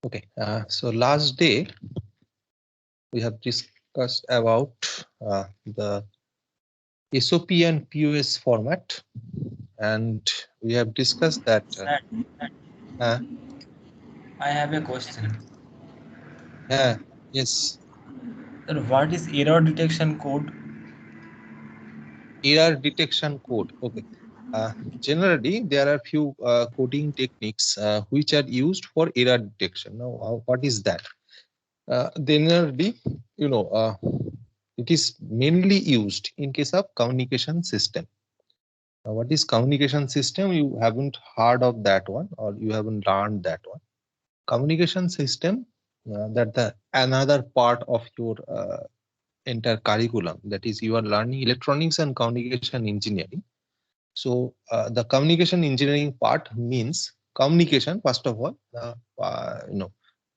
Okay, so last day we have discussed about the SOP and POS format, and we have discussed that. Sir, Uh, I have a question. yeah, yes, Sir, what is error detection code? error detection code. Okay, uh, generally there are few coding techniques which are used for error detection. Now, what is that? Generally, you know, it is mainly used in case of communication system. What is communication system? You haven't heard of that one, or you haven't learned that one. Communication system, that the another part of your entire curriculum, that is you are learning electronics and communication engineering. So the communication engineering part means communication. First of all,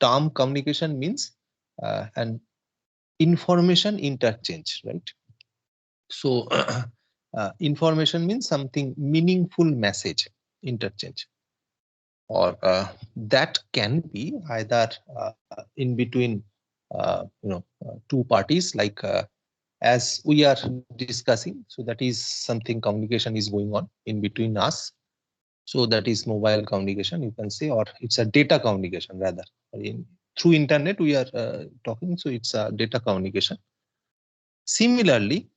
term communication means an information interchange, right? So information means something meaningful message interchange, or that can be either in between two parties, like as we are discussing. So that is something communication is going on in between us. So that is mobile communication, you can say, or it's a data communication rather. Through internet we are talking, so it's a data communication. Similarly,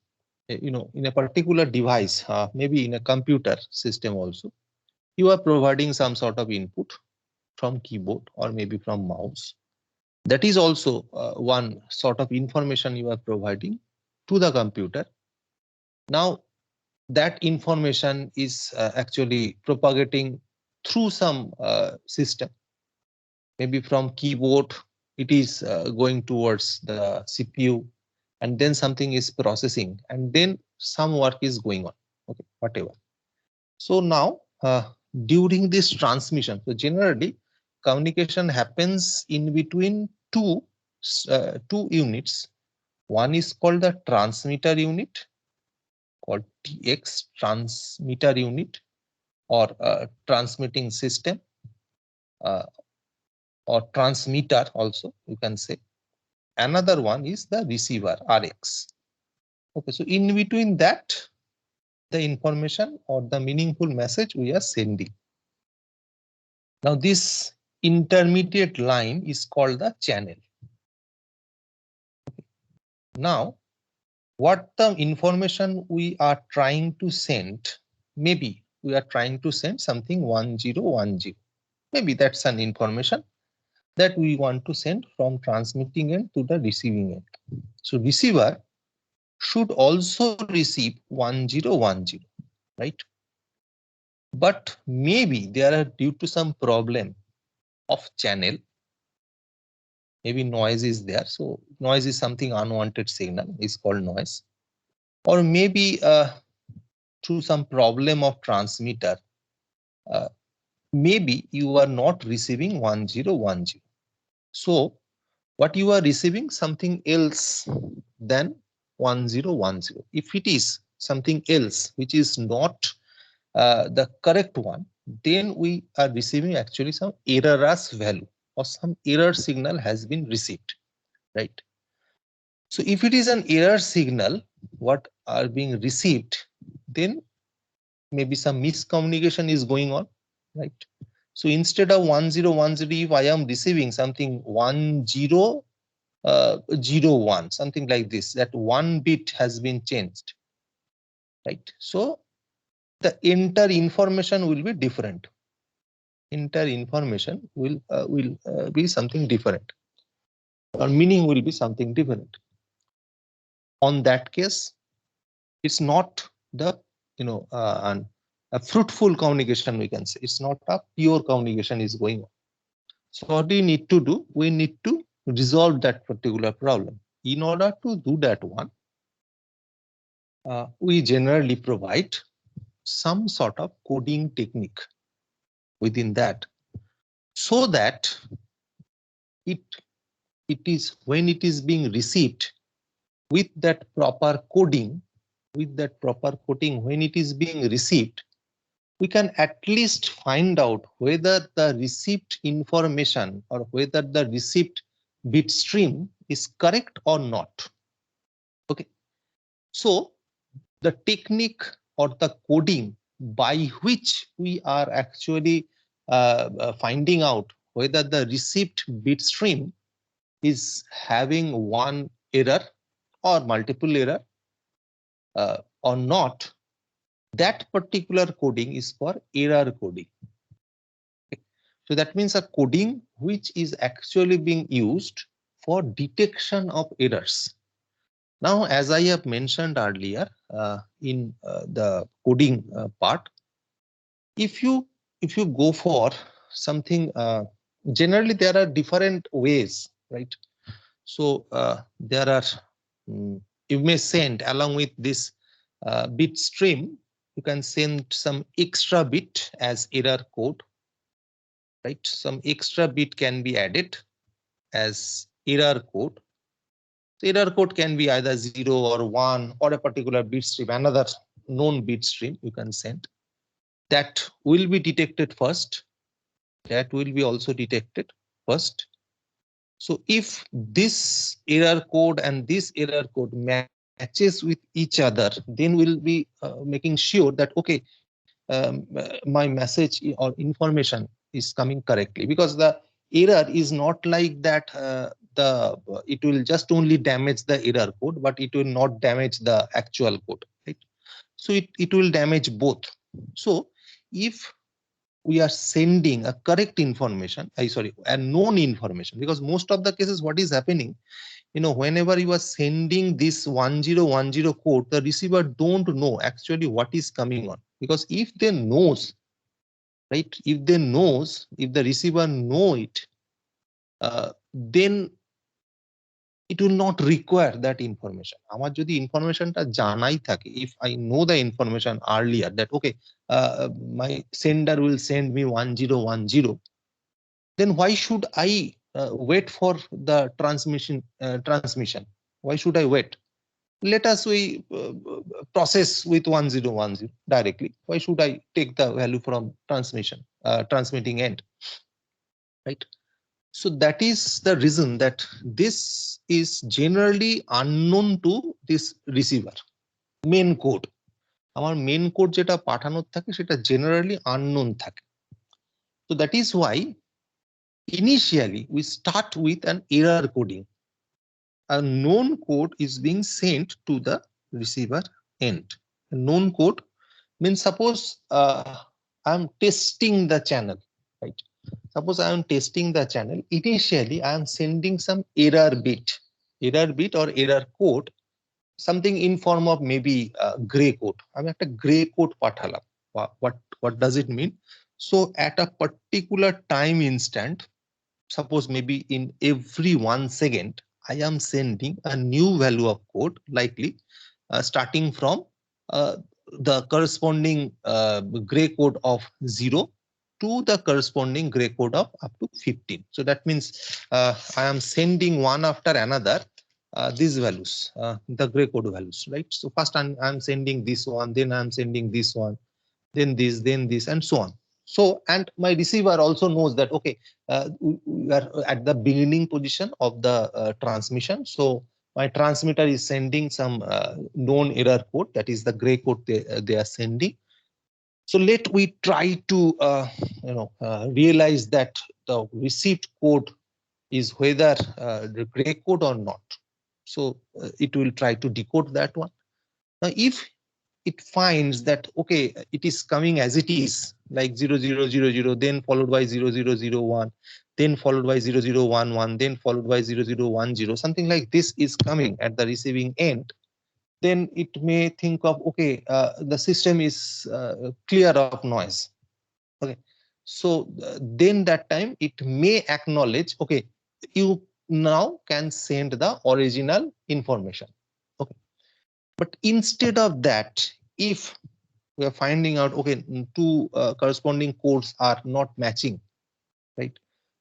in a particular device, maybe in a computer system also, you are providing some sort of input from keyboard or maybe from mouse. That is also one sort of information you are providing to the computer. Now that information is actually propagating through some system, maybe from keyboard it is going towards the CPU, and then something is processing, and then some work is going on, okay, whatever. So now during this transmission, so generally communication happens in between two units. One is called the transmitter unit, called TX, transmitter unit, or transmitting system, uh, or transmitter also you can say. Another one is the receiver, RX. Okay, so in between that, the information or the meaningful message we are sending. Now this intermediate line is called the channel. Now what the information we are trying to send, maybe we are trying to send something 1010. Maybe that's an information that we want to send from transmitting end to the receiving end. So receiver should also receive 1010, right? But maybe there are, due to some problem of channel, maybe noise is there. So noise is something unwanted signal, is called noise. Or maybe through some problem of transmitter, uh, maybe you are not receiving 1010. So what you are receiving something else than 1010. If it is something else which is not the correct one, then we are receiving actually some errorous value, or some error signal has been received, right? So if it is an error signal what are being received, then maybe some miscommunication is going on, right? So instead of 1010, if I am receiving something 1001, something like this, that one bit has been changed, right? So the entire information will be different. Entire information will be something different, or meaning will be something different. On that case, it's not the a fruitful communication, we can say. It's not a pure communication is going on. So what we need to do, we need to resolve that particular problem. In order to do that one, we generally provide some sort of coding technique within that, so that it it is, when it is being received with that proper coding, when it is being received, we can at least find out whether the received information or whether the received bit stream is correct or not. Okay, so the technique or the coding by which we are actually finding out whether the received bit stream is having one error or multiple error or not, that particular coding is for error coding. So that means a coding which is actually being used for detection of errors. Now, as I have mentioned earlier in the coding part, if you go for something, generally there are different ways, right? So there are you may send along with this bit stream, you can send some extra bit as error code, right? Some extra bit can be added as error code. The error code can be either 0 or 1 or a particular bit stream, another known bit stream you can send. That will be detected first. That will be also detected first. So if this error code and this error code matches with each other, then we'll be making sure that, okay, my message or information is coming correctly, because the error is not like that it will just only damage the error code, but it will not damage the actual code, right? So it will damage both. So if we are sending a correct information, sorry, a known information, because most of the cases what is happening, whenever you are sending this 1010 code, the receiver don't know actually what is coming on, because if they knows, right, if the receiver know it, then it will not require that information. আমার যদি ইনফরমেশনটা জানাই থাকে, if I know the information earlier that, okay, my sender will send me 1010, then why should I wait for the transmission? Why should I wait? Let us we process with 1010 directly. Why should I take the value from transmitting end, right? So that is the reason that this is generally unknown to this receiver. Main code, আমার main code যেটা পাঠানোর থাকে সেটা generally unknown থাকে. So that is why initially we start with an error coding. A known code is being sent to the receiver end. A known code means, suppose I'm testing the channel, right? Suppose I am testing the channel. Initially, I am sending some error bit or error code, something in form of maybe gray code. I mean, a gray code pathalam. What does it mean? So at a particular time instant, suppose maybe in every 1 second, I am sending a new value of code, likely starting from the corresponding gray code of 0 to the corresponding gray code of up to 15. So that means I am sending one after another these values, the gray code values, right? So first I'm sending this one, then I'm sending this one, then this, and so on. So, and my receiver also knows that, okay, we are at the beginning position of the transmission. So my transmitter is sending some known error code, that is the gray code they are sending. So let we try to realize that the received code is whether the gray code or not. So it will try to decode that one. Now if it finds that, okay, it is coming as it is, like 0000, then followed by 0001, then followed by 0011, then followed by 0010, something like this is coming at the receiving end, then it may think of, okay, the system is clear of noise. Okay, so then that time it may acknowledge, okay, you now can send the original information. Okay, but instead of that, if we are finding out, okay, two corresponding codes are not matching, right?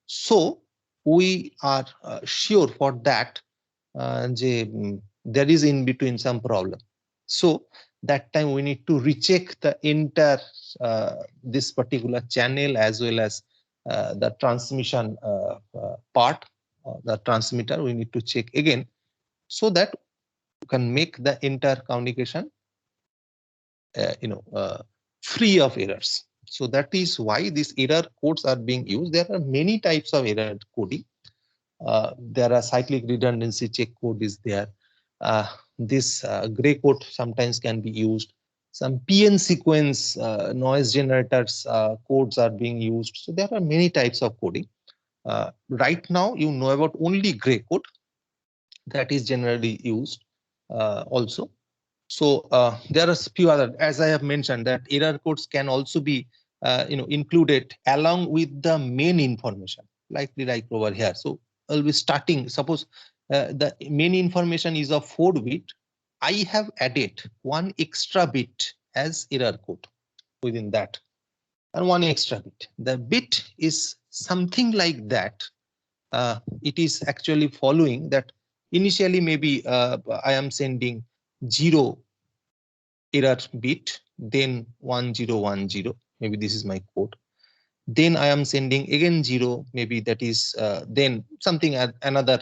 So we are sure for that there is in between some problem. So that time we need to recheck the entire this particular channel as well as the transmission part, the transmitter. We need to check again so that you can make the entire communication free of errors. So that is why these error codes are being used. There are many types of error coding. There are cyclic redundancy check code is there. This gray code sometimes can be used. Some PN sequence noise generators codes are being used. So there are many types of coding. Right now, you know about only gray code that is generally used also. So there are a few other, as I have mentioned, that error codes can also be included along with the main information, like over here. So I'll be starting. Suppose the main information is of 4-bit. I have added one extra bit as error code within that, and one extra bit. The bit is something like that. It is actually following that. Initially, maybe I am sending 0 error bit, then 1010, maybe this is my code. Then I am sending again 0, maybe that is then something at another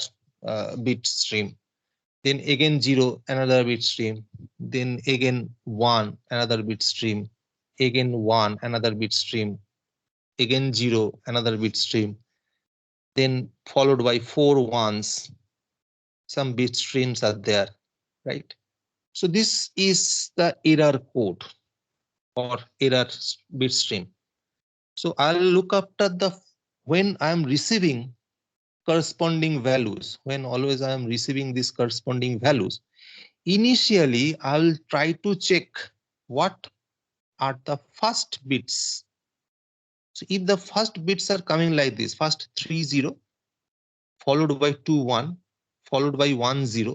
bit stream. Then again 0, another bit stream. Then again 1, another bit stream. Again 1, another bit stream. Again 0, another bit stream. Then followed by 4 ones. Some bit streams are there, right? So this is the error code or error bit stream. So I'll look after the when I'm receiving corresponding values, when always I am receiving these corresponding values, initially I will try to check what are the first bits. So if the first bits are coming like this, first 30, followed by 21, followed by 10,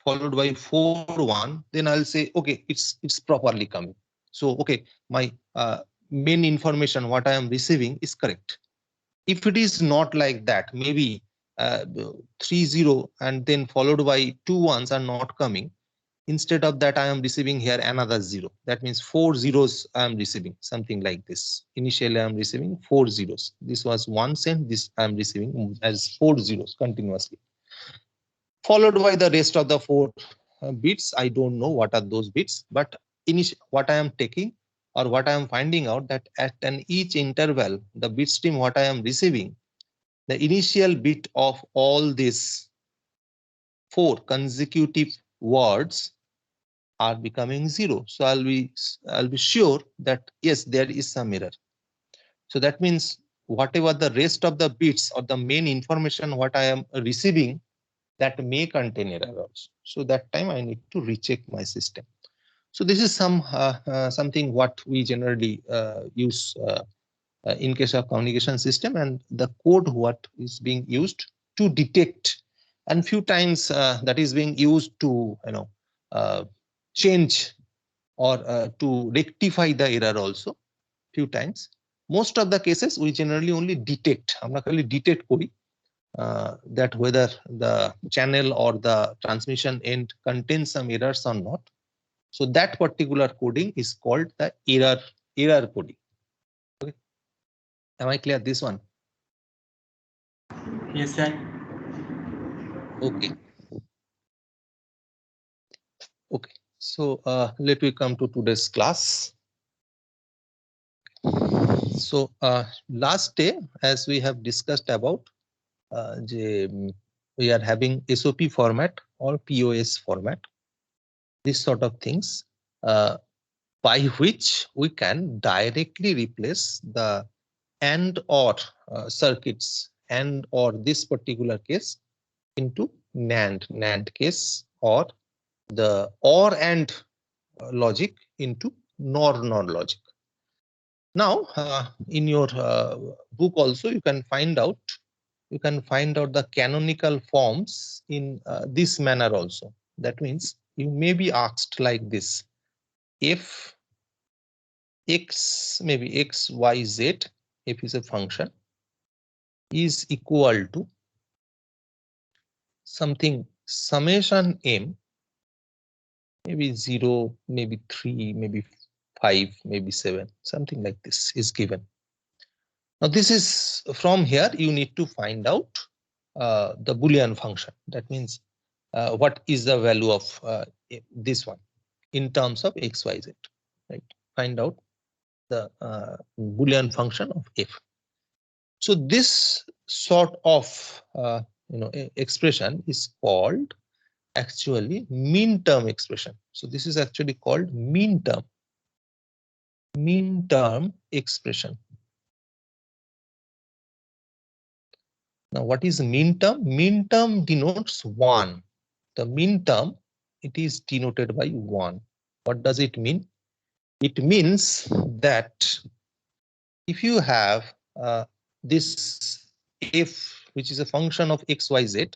followed by 41, then I'll say, okay, it's properly coming. So, okay, my main information, what I am receiving is correct. If it is not like that, maybe 30 and then followed by 2 ones are not coming. Instead of that, I am receiving here another 0. That means 4 zeros I am receiving, something like this. Initially, I am receiving 4 zeros. This was 1 cent. This I am receiving as 4 zeros continuously. Followed by the rest of the 4 bits. I don't know what are those bits, but what I am taking or what I am finding out that at each interval, the bit stream what I am receiving, the initial bit of all these 4 consecutive words are becoming 0. So I'll be sure that yes, there is some error. So that means whatever the rest of the bits or the main information what I am receiving, that may contain error also. So that time I need to recheck my system. So this is something what we generally use in case of communication system, and the code what is being used to detect, and few times that is being used to change or to rectify the error also few times. Most of the cases we generally only detect, আমরা খালি detect করি that whether the channel or the transmission end contains some errors or not. So that particular coding is called the error coding. Okay. Am I clear this one? Yes, sir. Okay. Okay. So let me come to today's class. So last day, as we have discussed about, we are having SOP format or POS format, this sort of things, by which we can directly replace the and or circuits and or this particular case into NAND case, or the or and logic into NOR logic. Now in your book also you can find out the canonical forms in this manner also. That means you may be asked like this: if x, maybe x, y, z, if is a function, is equal to something summation m maybe 0, maybe 3, maybe 5, maybe 7, something like this is given. Now this is from here you need to find out the Boolean function. That means what is the value of this one in terms of x, y, z, right? Find out the Boolean function of f. So this sort of expression is called actually mean term expression. So this is actually called mean term expression. Now what is mean term? Mean term denotes 1. The mean term, it is denoted by 1. What does it mean? It means that if you have this f, which is a function of x, y, z,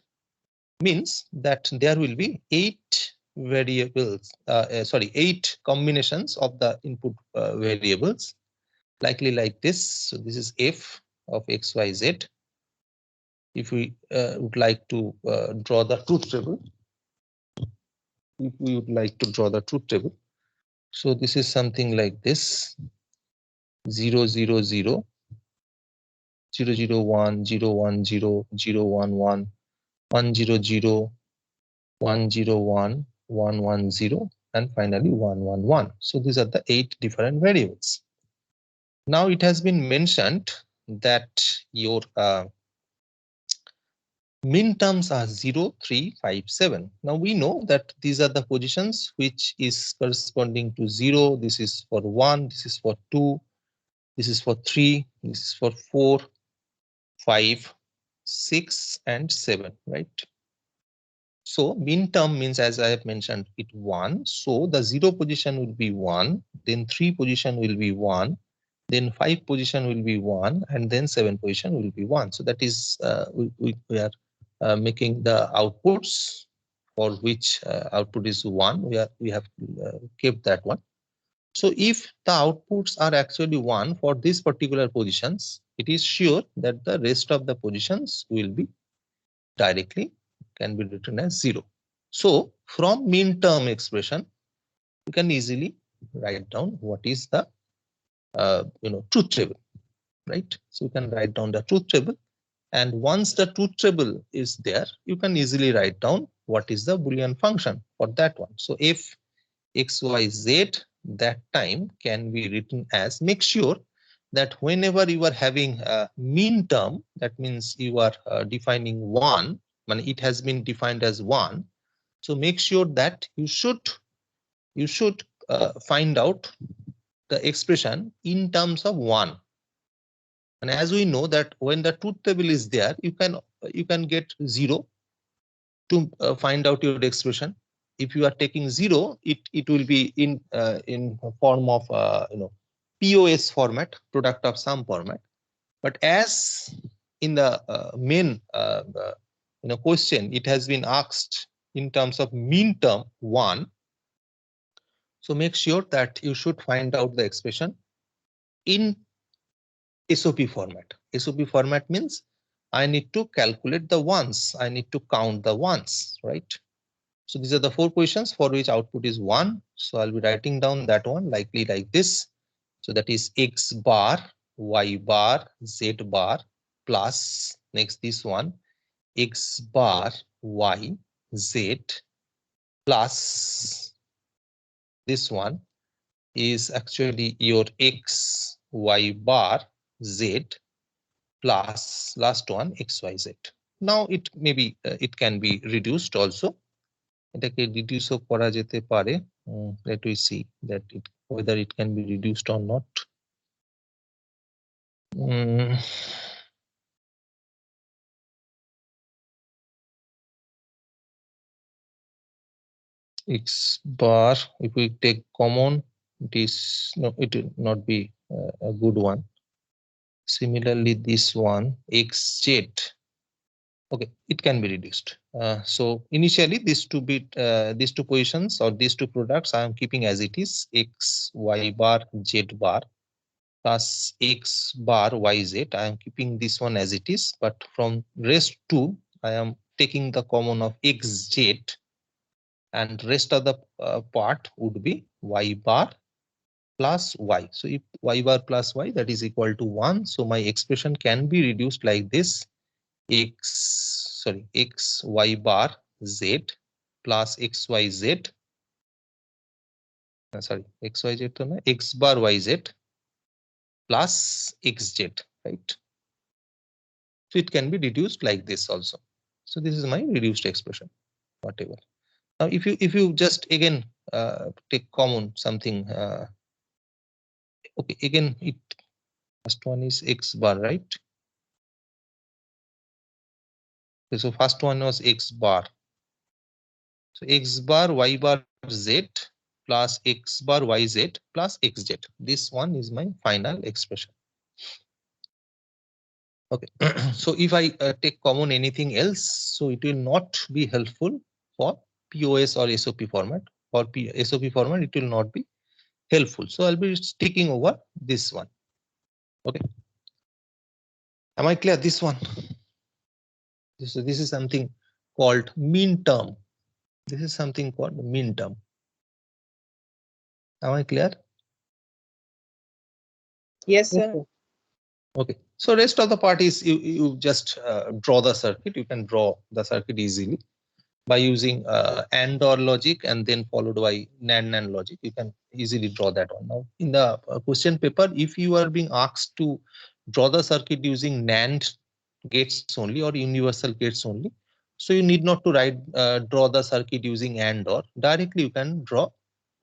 means that there will be 8 variables, 8 combinations of the input variables, likely like this. So this is f of x, y, z. If we would like to draw the truth table, if we would like to draw the truth table, so this is something like this: 0, 0, 0, 0, 0, 1, 0, 1, 0, 0, 1, 1, 1, 0, 0, 1, 0, 1, 1, 1, 0, and finally 1, 1, 1. So these are the 8 different variables. Now it has been mentioned that your min terms are 0, 3, 5, 7. Now we know that these are the positions which is corresponding to 0. This is for 1, this is for 2, this is for 3, this is for 4, 5, 6, and 7, right? So min term means, as I have mentioned, it 1. So the 0 position will be 1, then 3 position will be 1, then 5 position will be 1, and then 7 position will be 1. So that is we are making the outputs for which output is 1. We have kept that one. So if the outputs are actually 1 for these particular positions, it is sure that the rest of the positions will be directly can be written as 0. So from min term expression, you can easily write down what is the truth table, right? So you can write down the truth table, and once the truth table is there, you can easily write down what is the Boolean function for that one. So if x, y, z that time can be written as, make sure that whenever you are having a mean term, that means you are defining 1, when it has been defined as 1. So make sure that you should find out the expression in terms of 1. And as we know that when the truth table is there, you can get 0 to find out your expression. If you are taking 0, it will be in form of POS format, product of sum format. But as in the main question, it has been asked in terms of mean term 1. So make sure that you should find out the expression in SOP format. SOP format means I need to calculate the ones, I need to count the ones, right? So these are the 4 positions for which output is 1. So I'll be writing down that one likely like this. So that is x bar, y bar, z bar, plus next this one x bar, y, z, plus this one is actually your x, y bar, z, plus last one x, y, z. Now it maybe it can be reduced also. এটাকে reduce ও করা যেতে পারে. Let we see that whether it can be reduced or not. X bar, if we take common, it is no, it will not be a good one. Similarly, this one xz, okay, it can be reduced. So initially these two positions or these two products I am keeping as it is, x, y bar, z bar, plus x bar, yz. I am keeping this one as it is, but from rest 2 I am taking the common of xz. and rest of the part would be y bar plus y. So if y bar plus y, that is equal to 1. So my expression can be reduced like this: x y bar z plus xyz, xyz to na, x bar yz plus xz, right? So it can be reduced like this also. So this is my reduced expression, whatever. Now if you just again take common something, okay, again it first one is x bar, right? Okay, so first one was x bar. So x bar y bar z plus x bar yz plus xz. This one is my final expression. Okay, so if I take common anything else, so it will not be helpful for POS or SOP format. For SOP format, it will not be helpful. So I'll be sticking over this one. Okay. Am I clear? This one. This is something called mean term. This is something called mean term. Am I clear? Yes, sir. Okay. So rest of the part is you just draw the circuit. You can draw the circuit easily by using AND OR logic and then followed by NAND logic. You can easily draw that one. Now in the question paper, if you are being asked to draw the circuit using NAND gates only or universal gates only, so you need not to write draw the circuit using AND OR. Directly you can draw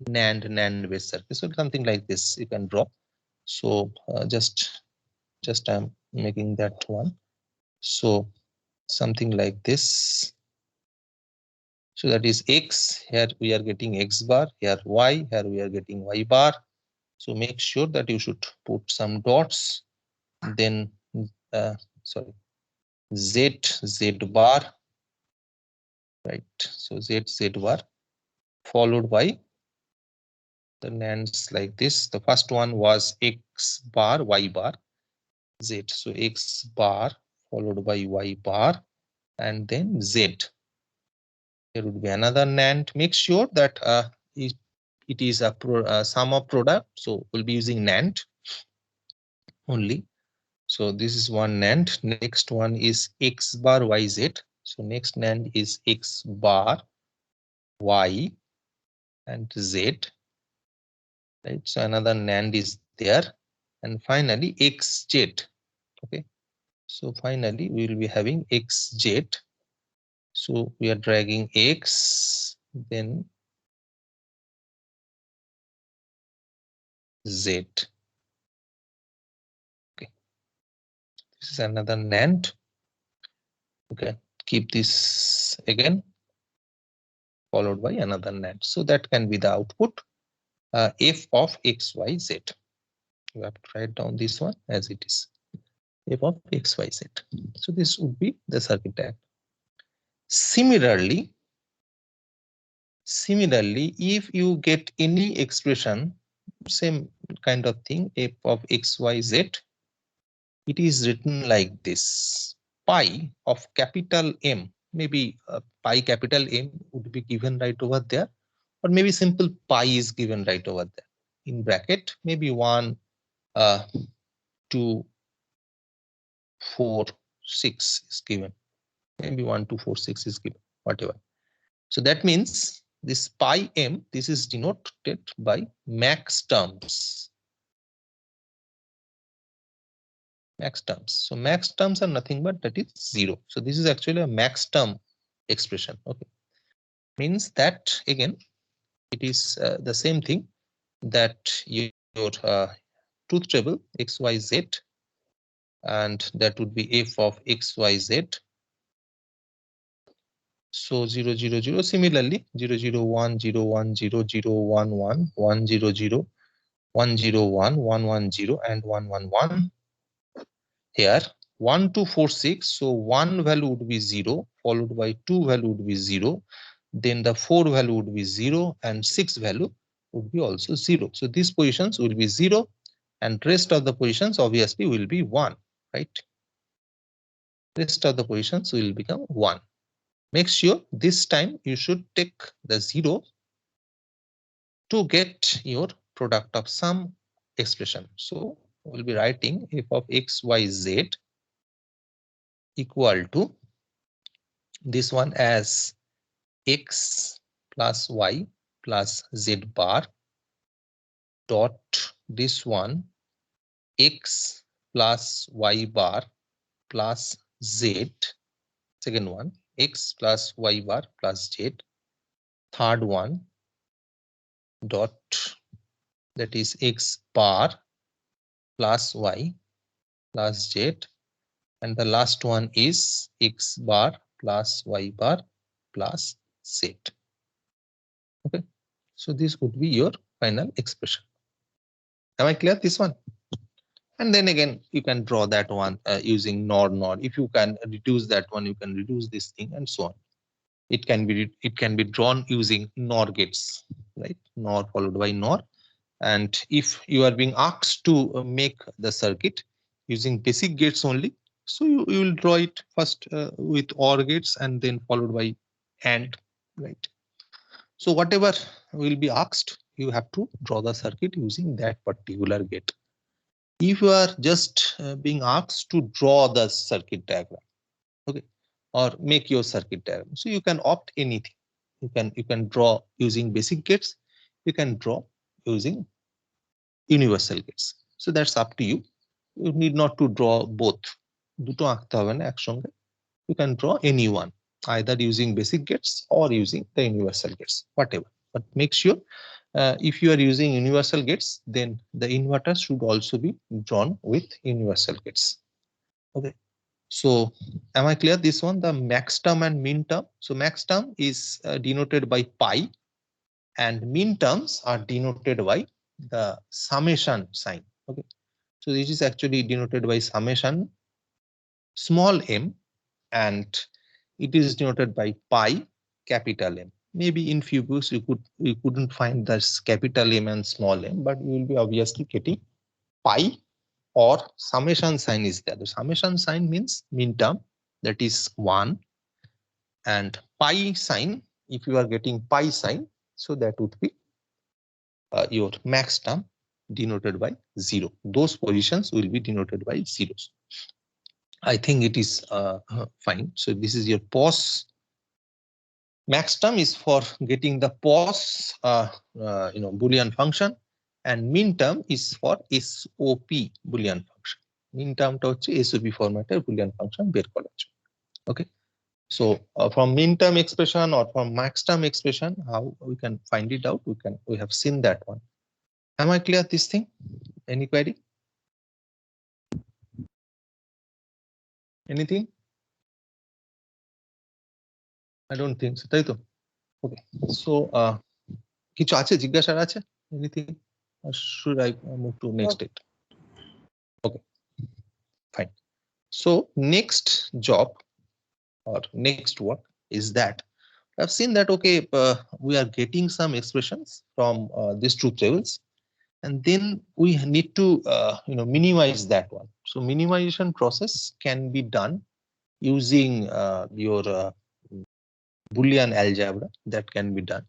NAND based circuit. So something like this you can draw. So just I'm making that one. So something like this. So that is x. Here we are getting x bar. Here y. Here we are getting y bar. So make sure that you should put some dots. Then z bar. Right. So z bar followed by the NANDs like this. The first one was x bar y bar z. So x bar followed by y bar and then z. There would be another NAND. Make sure that it is a sum of product. So we'll be using NAND only. So this is one NAND. Next one is x bar yz. So next NAND is x bar y and z. Right. So another NAND is there. And finally xz. Okay. So finally we will be having xz. So we are dragging x, then z. Okay. This is another NAND. Okay. Keep this again, followed by another NAND. So that can be the output f of x, y, z. You have to write down this one as it is, f of x, y, z. So this would be the circuit diagram. Similarly, if you get any expression, same kind of thing, f of x, y, z, it is written like this: pi of capital M, maybe pi capital M would be given right over there, or maybe simple pi is given right over there in bracket, maybe 1 2 4 6 is given, maybe 1 2 4 6 is given, whatever. So that means this pi M, this is denoted by max terms. Max terms. So max terms are nothing but that is 0. So this is actually a max term expression. Okay, means that again it is the same thing, that your truth table xyz, and that would be f of xyz. So 0 0 0. Similarly 0 0 1 0 1 0 0 1 1 1 0 0 1 0 1 1 1 0 and 1 1 1. Here 1 2 4 6. So 1 value would be 0, followed by 2 value would be 0, then the 4 value would be 0, and 6 value would be also 0. So these positions will be 0, and rest of the positions obviously will be 1, right? Rest of the positions will become 1. make sure this time you should take the 0 to get your product of sum expression. So we'll be writing f of x, y, z equal to this one as x plus y plus z bar dot this one x plus y bar plus z, second one x plus y bar plus z, third one dot that is x bar plus y plus z, and the last one is x bar plus y bar plus z. Okay, so this would be your final expression. Am I clear this one? And then again you can draw that one using NOR. If you can reduce that one, you can reduce this thing and so on. It can be drawn using NOR gates, right? NOR followed by NOR. And if you are being asked to make the circuit using basic gates only, so you will draw it first with OR gates and then followed by AND, right? So whatever will be asked, you have to draw the circuit using that particular gate. If you are just being asked to draw the circuit diagram, okay, or make your circuit diagram, so you can opt anything. You can draw using basic gates, you can draw using universal gates. So that's up to you. You need not to draw both. দুটো আঁকতে হবে না একসঙ্গে. You can draw any one, either using basic gates or using the universal gates, whatever. But make sure if you are using universal gates, then the inverter should also be drawn with universal gates. Okay. So am I clear this one? The max term and min term. So max term is denoted by pi, and min terms are denoted by the summation sign. Okay. So this is actually denoted by summation small m, and it is denoted by pi capital M. Maybe in few books you couldn't find this capital M and small m, but you will be obviously getting pi or summation sign is there. The summation sign means min term, that is 1, and pi sign, if you are getting pi sign, so that would be your max term denoted by 0. Those positions will be denoted by zeros. I think it is fine. So this is your pos. Max term is for getting the pos Boolean function, and min term is for SOP Boolean function. Min term টা হচ্ছে SOP format-এর Boolean function বের করার জন্য. Okay. So from min term expression or from max term expression, how we can find it out? We have seen that one. Am I clear this thing? Any query? Anything? I don't think so. তাই তো? Okay. So কিছু আছে জিজ্ঞাসার আছে? Anything? Or should I move to next date? Okay. Fine. So next job or next work is that I've seen that okay, we are getting some expressions from these truth tables, and then we need to minimize that one. So minimization process can be done using your Boolean algebra. That can be done.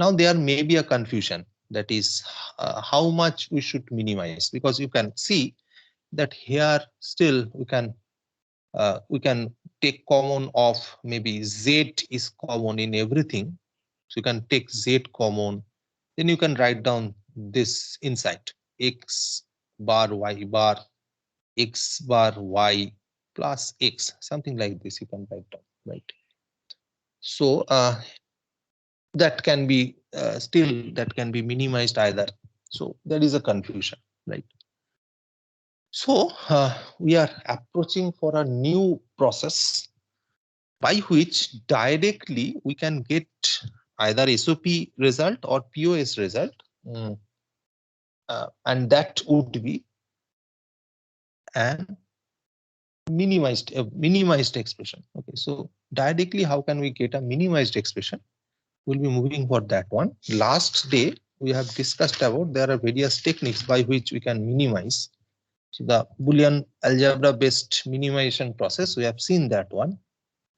Now there may be a confusion, that is how much we should minimize, because you can see that here still we can take common of maybe z is common in everything. So you can take z common, then you can write down this inside x bar y bar x bar y plus x, something like this you can write down, right? So that can be still that can be minimized either. So there is a confusion, right? So we are approaching for a new process by which directly we can get either SOP result or POS result, and that would be an minimized expression. Okay, so directly how can we get a minimized expression? We'll be moving for that one. Last day we have discussed about there are various techniques by which we can minimize. So the Boolean algebra based minimization process, we have seen that one.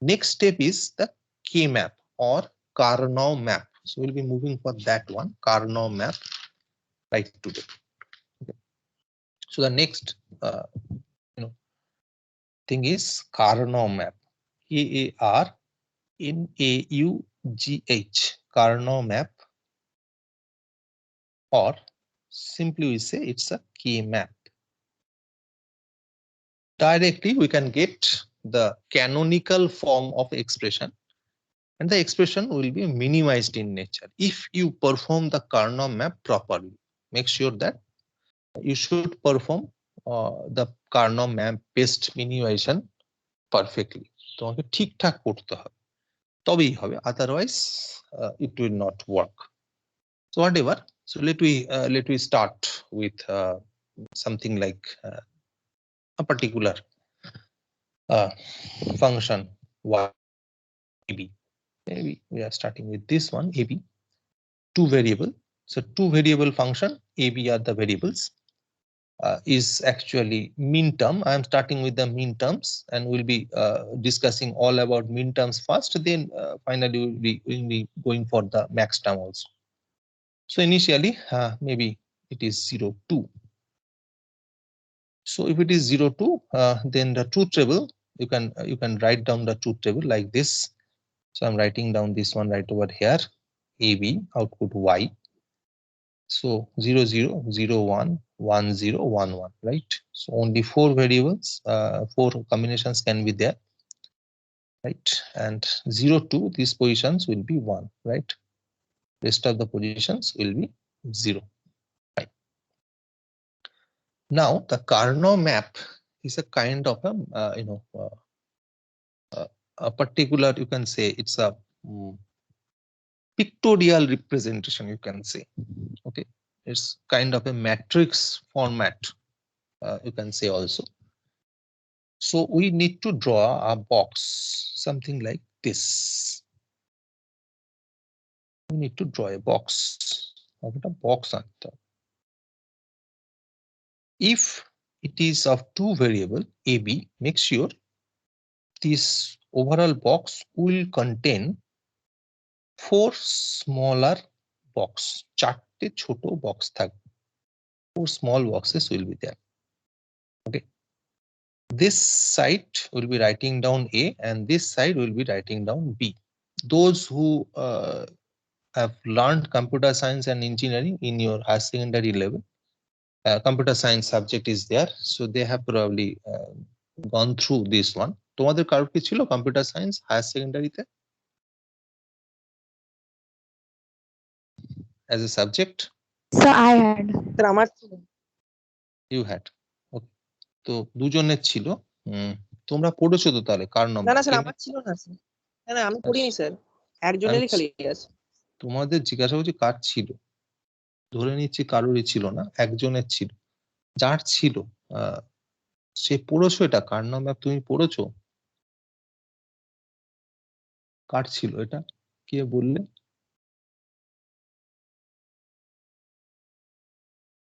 Next step is the K-map or Karnaugh map. So we'll be moving for that one, Karnaugh map, right today. Okay. So the next thing is Karnaugh map. Karnaugh, Karnaugh map, or simply we say it's a K-map. Directly we can get the canonical form of expression, and the expression will be minimized in nature if you perform the Karnaugh map properly. Make sure that you should perform the Karnaugh map based minimization perfectly. তোমাকে ঠিকঠাক করতে হবে, তবেই হবে, otherwise it will not work. So whatever, so let we start with something like a particular function AB. Maybe we are starting with this one, AB, two variable. So two variable function, AB are the variables, is actually min term. I am starting with the min terms and we'll be discussing all about min terms first, then finally we'll be going for the max term also. So initially maybe it is 0, 2. So if it is 0, 2, then the truth table, you can write down the truth table like this. So I'm writing down this one right over here, AB output Y. So 0, 0, 0, 1, 1, 0, 1, 1, right? So only 4 variables, 4 combinations can be there, right? And 0, 2, these positions will be 1, right? Rest of the positions will be 0, right? Now the Karnaugh map is a kind of a particular, you can say it's a pictorial representation, you can say. Okay, it's kind of a matrix format, you can say also. So we need to draw a box, something like this. We need to draw a box. If it is of two variable AB, make sure this overall box will contain 4 smaller box. 4টে ছোট box থাকবে. 4 small boxes will be there. Okay. This side will be writing down A and this side will be writing down B. Those who have learned computer science and engineering in your higher secondary level, computer science subject is there, so they have probably gone through this one. তোমাদের কারোর কি ছিল computer science higher secondary তে as a subject? So I had. You had. Okay. তো দুজনের ছিল, তোমরা পড়েছো তো তাহলে কার নাম? না না স্যার আমার ছিল না স্যার, না না আমি পড়িনি স্যার, একজনেরই খালি আছে। তোমাদের জিজ্ঞাসা করছি কার ছিল, ধরে নিচ্ছি কারোরই ছিল না, একজনের ছিল। যার ছিল সে পড়েছো এটা কার্নাউ ম্যাপ, তুমি পড়েছো? কার ছিল এটা, কে বললে?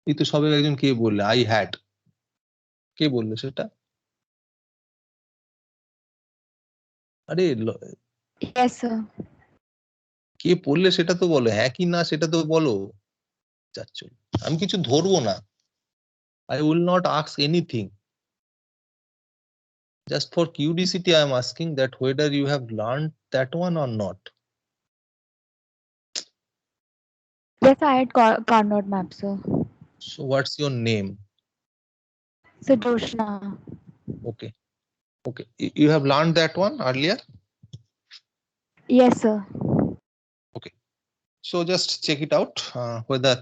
এই তো সবাই একজন কে বললে আই হ্যাড, কে বললে সেটা? আরে Yes, sir. কে পড়লে সেটা তো বলো, হ্যাঁ কি না সেটা তো বলো। যাচ্ছ, আমি কিছু ধরবো না, I will not ask anything. Just for curiosity I am asking that whether you have learned that one or not. Yes, I had Carnot map, sir. So what's your name? So Joshna. Okay, okay, you have learned that one earlier? Yes, sir. Okay, so just check it out whether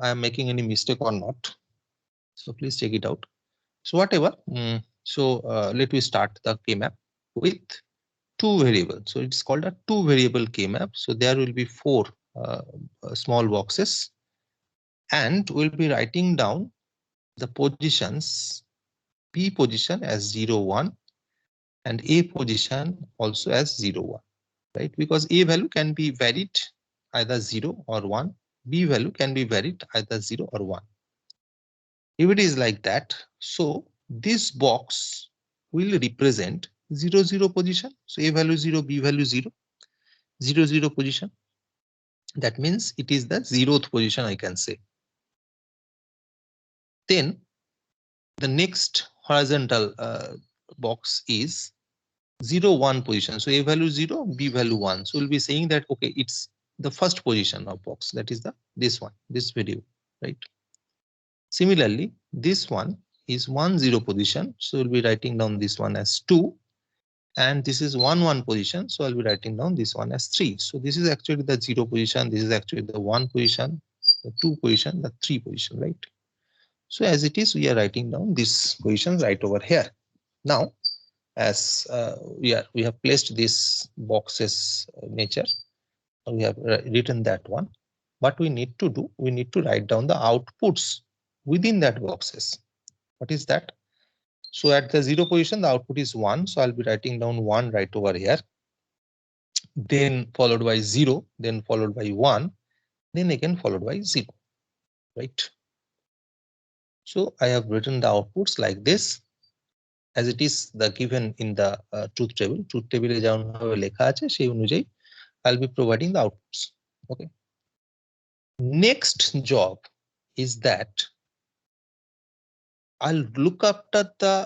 I am making any mistake or not. So please check it out. So whatever, so let me start the K-map with two variables. So it's called a two variable K-map. So there will be 4 small boxes and we'll be writing down the positions, B position as 0, 1 and A position also as 0, 1, right? Because A value can be varied either 0 or 1, B value can be varied either 0 or 1. If it is like that, so this box will represent 0 0 position. So A value 0, B value 0, 0 0 position. That means it is the 0th position, I can say. Then the next horizontal box is 0 1 position. So A value 0, B value 1. So we'll be saying that okay, it's the first position of box, that is the this one, this variable, right? Similarly, this one is 1 0 position, so we'll be writing down this one as 2, and this is 1 1 position, so I'll be writing down this one as 3. So this is actually the 0 position, this is actually the 1 position, the 2 position, the 3 position, right? So as it is, we are writing down these positions right over here. Now, as we have placed this boxes nature, we have written that one. What we need to do, we need to write down the outputs within that boxes. What is that? So at the 0 position, the output is 1. So I'll be writing down 1 right over here. Then followed by 0, then followed by 1, then again followed by 0, right? So I have written the outputs like this, as it is the given in the truth table. Truth table is যেমন ভাবে লেখা আছে সেই অনুযায়ী I'll be providing the outputs. Okay. Next job is that I'll look after the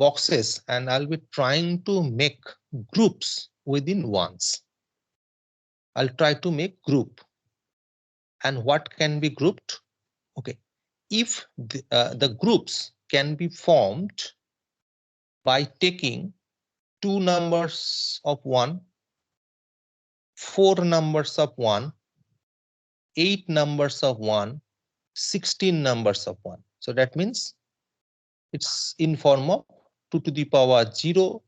boxes and I'll be trying to make groups within ones. I'll try to make group. And what can be grouped? Okay, if the groups can be formed by taking 2 numbers of 1, 4 numbers of 1, 8 numbers of 1, 16 numbers of 1. So that means it's in form of 2 to the power 0,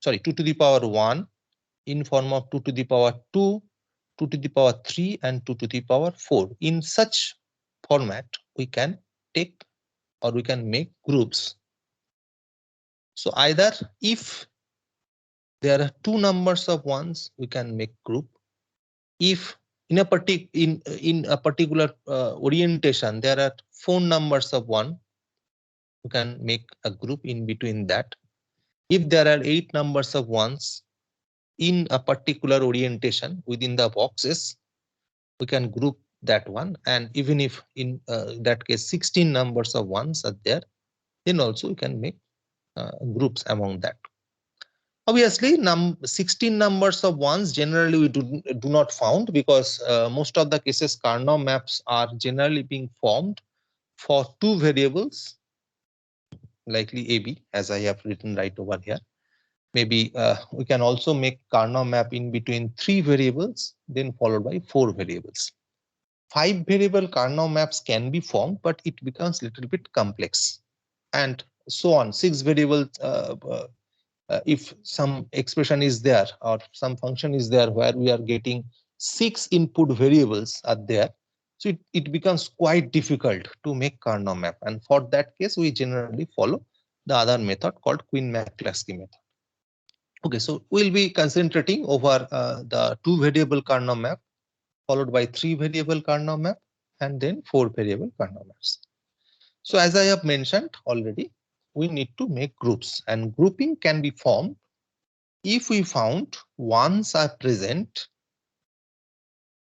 sorry, 2 to the power 1, in form of 2 to the power 2, 2 to the power 3, and 2 to the power 4. In such format, we can take or we can make groups. So either if there are 2 numbers of ones, we can make group. If in a particular orientation there are 4 numbers of 1, we can make a group in between that. If there are 8 numbers of ones in a particular orientation within the boxes, we can group that one. And even if in that case 16 numbers of ones are there, then also we can make groups among that. Obviously, 16 numbers of ones generally we do not found, because most of the cases Karnaugh maps are generally being formed for 2 variables, likely AB, as I have written right over here. Maybe we can also make Karnaugh map in between 3 variables, then followed by 4 variables. 5 variable Karnaugh maps can be formed, but it becomes a little bit complex, and so on. 6 variables, if some expression is there or some function is there where we are getting 6 input variables are there, so it becomes quite difficult to make Karnaugh map, and for that case we generally follow the other method called Quinn-McCluskey method. Okay, so we'll be concentrating over the 2 variable Karnaugh map, followed by 3 variable Karnaugh map, and then 4 variable Karnaugh maps. So as I have mentioned already, we need to make groups, and grouping can be formed if we found ones are present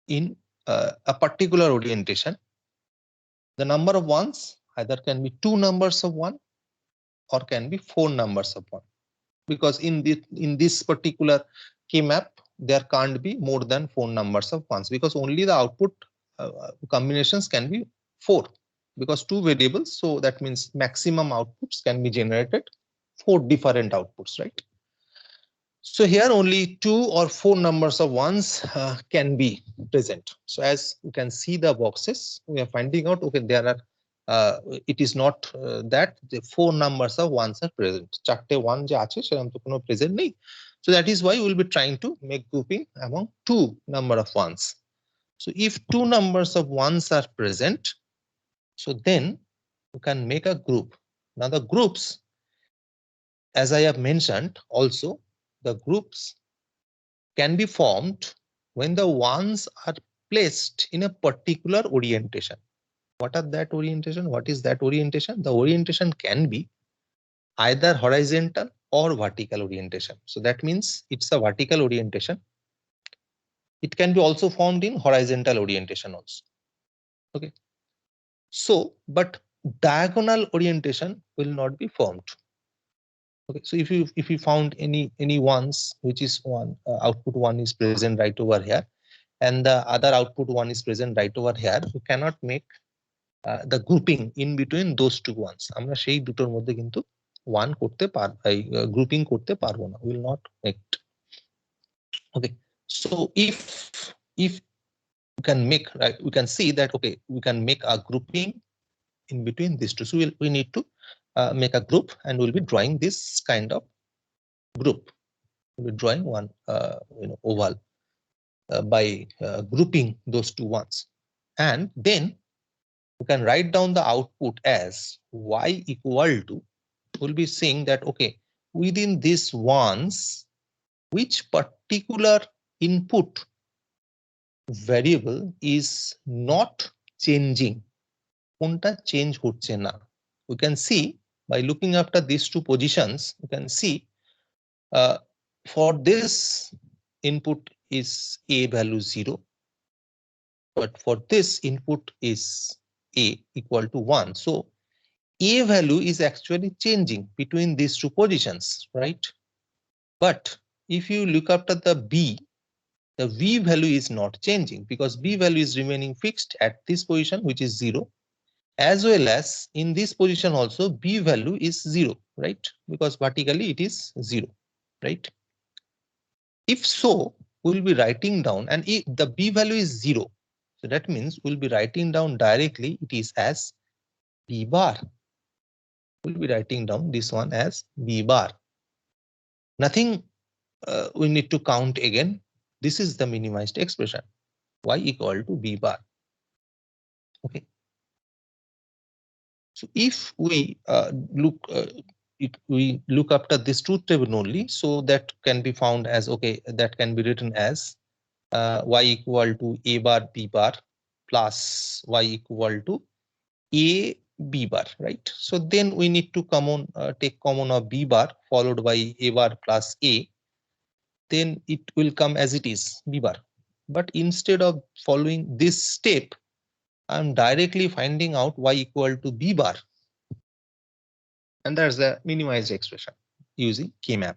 in a particular orientation. The number of ones either can be 2 numbers of 1 or can be 4 numbers of 1, because in this particular K map there can't be more than 4 numbers of ones, because only the output combinations can be 4, because 2 variables, so that means maximum outputs can be generated 4 different outputs, right? So here only 2 or 4 numbers of ones can be present. So as you can see the boxes, we are finding out, okay, there are it is not that the 4 numbers of ones are present. চারটে 1 যে আছে সেরকম তো কোনো present নেই. So that is why we will be trying to make grouping among 2 number of ones. So if 2 numbers of ones are present, so then you can make a group. Now the groups, as I have mentioned also, the groups can be formed when the ones are placed in a particular orientation. What are that orientation? What is that orientation? The orientation can be either horizontal or vertical orientation. So that means it's a vertical orientation. It can be also formed in horizontal orientation also. Okay. So, but diagonal orientation will not be formed. Okay. So if you found any ones which is one output one is present right over here, and the other output one is present right over here, you cannot make the grouping in between those two ones. আমরা সেই দুটোর মধ্যে কিন্তু one করতে পারবো, grouping করতে পারবো না, will not make it. Okay, so if we can make, right, we can see that okay, we can make a grouping in between these two. So we need to make a group, and we'll be drawing this kind of group. We'll be drawing one oval by grouping those two ones, and then we can write down the output as y equal to, we'll be saying that okay, within these ones, which particular input variable is not changing, কোনটা change হচ্ছে না. We can see by looking after these two positions, you can see for this input is a value 0, but for this input is a equal to 1. So a value is actually changing between these two positions, right? But if you look after the b, the v value is not changing because b value is remaining fixed at this position, which is 0, as well as in this position also b value is 0, right? Because vertically it is 0, right? If so, we'll be writing down, and if the b value is 0, so that means we'll be writing down directly it is as b bar. We'll be writing down this one as b bar. Nothing we need to count again. This is the minimized expression, y equal to b bar. Okay. So if we look after this truth table only, so that can be found as okay, that can be written as y equal to a bar b bar plus y equal to a b bar, right? So then we need to take common of b bar followed by a bar plus a, then it will come as it is b bar. But instead of following this step, I'm directly finding out y equal to b bar, and that's the minimized expression using K-map.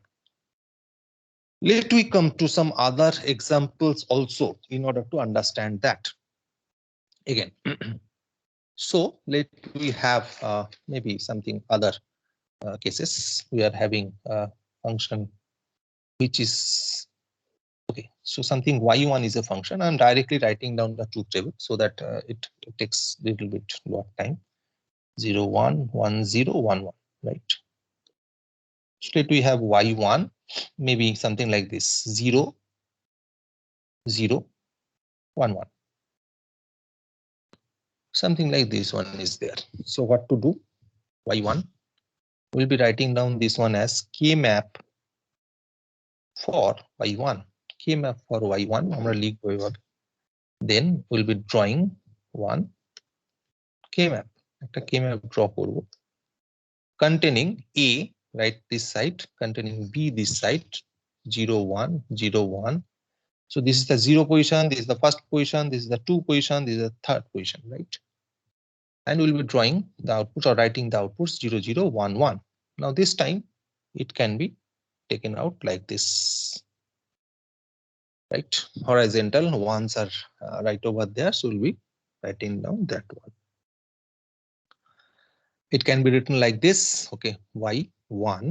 Let we come to some other examples also in order to understand that again. So let we have maybe something other cases. We are having a function which is okay. So something y1 is a function. I'm directly writing down the truth table so that it takes a little bit lot time. 0 1 1 0 1 1, right? So let we have y1, maybe something like this 0 0 1 1. Something like this one is there. So what to do? Y1, we'll be writing down this one as K-map for y1. K-map for y1, আমরা লিখবো এভাবে. Then we'll be drawing one K-map. একটা K-map draw করব, containing A, right, this side, containing B, this side, 0 1 0 1. So this is the 0 position, this is the first position, this is the 2 position, this is the third position, right? And we'll be drawing the output or writing the outputs 0 0 1 1. Now this time it can be taken out like this, right? Horizontal ones are right over there, so we'll be writing down that one. It can be written like this, okay, y1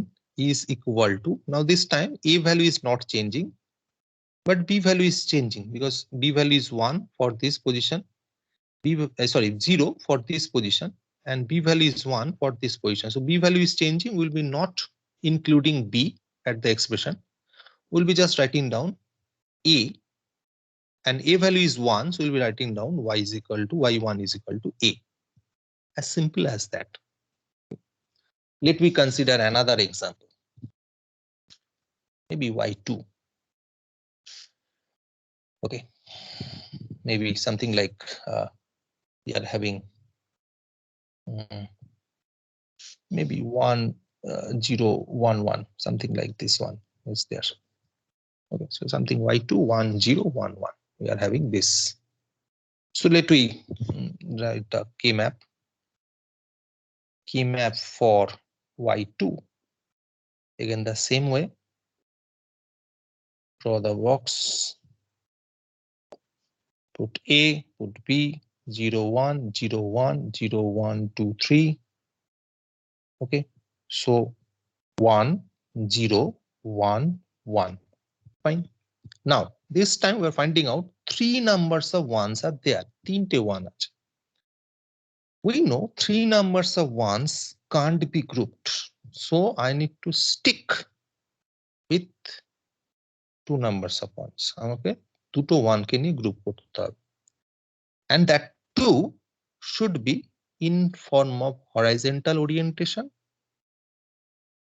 is equal to, now this time a value is not changing, but b value is changing because b value is 1 for this position, 0 for this position, and b value is 1 for this position. So b value is changing, will be not including b at the expression. We'll be just writing down a, and a value is 1, so we'll be writing down y is equal to y1 is equal to a. As simple as that. Let me consider another example. Maybe y2. Okay. Maybe something like we are having maybe 1 0, 1, 1, something like this one is there. Okay, so something y2, 1, 0, 1, 1. We are having this. So let we write the key map for y2. Again, the same way. Draw the box. Put A, put B, 0, 1, 0, 1, 0, 1, 2, 3. Okay, so 1, 0, 1, 1. Fine. Now, this time we're finding out 3 numbers of ones are there. 3 one. We know 3 numbers of ones can't be grouped. So I need to stick with 2 numbers of ones. Okay, 2 to 1 can you group করতে হবে. And that 2 should be in form of horizontal orientation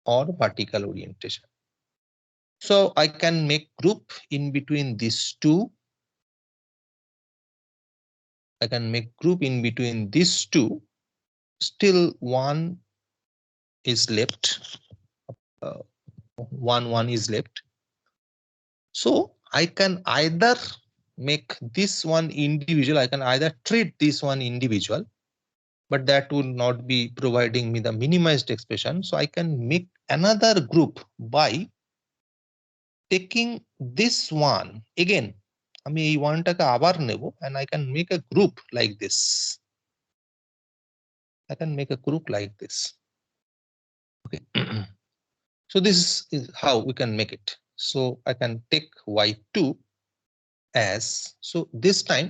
or vertical orientation. So I can make group in between these two. I can make group in between these two. Still one is left. 1 is left. So I can either make this one individual. I can either treat this one individual, but that will not be providing me the minimized expression. So I can make another group by taking this one again. আমি এই ওয়ানটাকে আবার নেব and I can make a group like this. I can make a group like this. Okay. So this is how we can make it. So I can take y2 as, so this time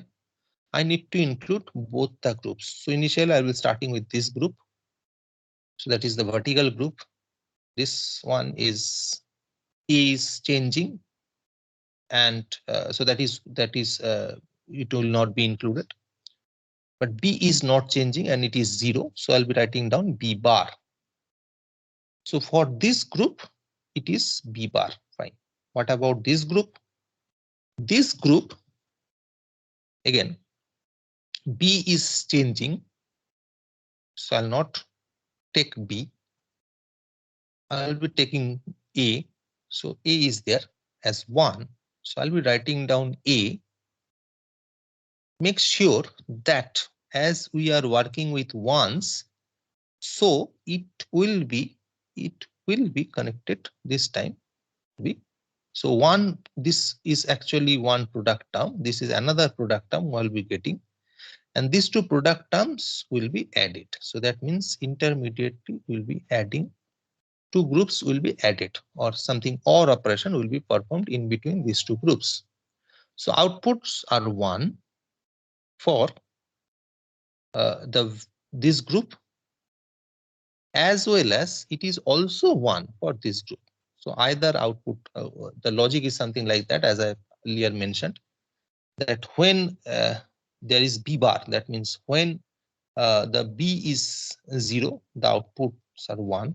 I need to include both the groups. So initially I will starting with this group. So that is the vertical group. This one is changing, and so that is it will not be included. But B is not changing and it is 0. So I'll be writing down B bar. So for this group, it is B bar. Fine. What about this group? This group, again, B is changing. So I'll not take B. I'll be taking A. So A is there as 1. So I'll be writing down A. Make sure that as we are working with ones, so it will be connected this time. So one, this is actually one product term. This is another product term we'll be getting. And these two product terms will be added. So that means intermediately will be adding, two groups will be added, or something, or operation will be performed in between these two groups. So outputs are 1 for this group, as well as it is also 1 for this group. So either output, the logic is something like that, as I earlier mentioned, that when there is B bar, that means when the B is 0, the outputs are 1.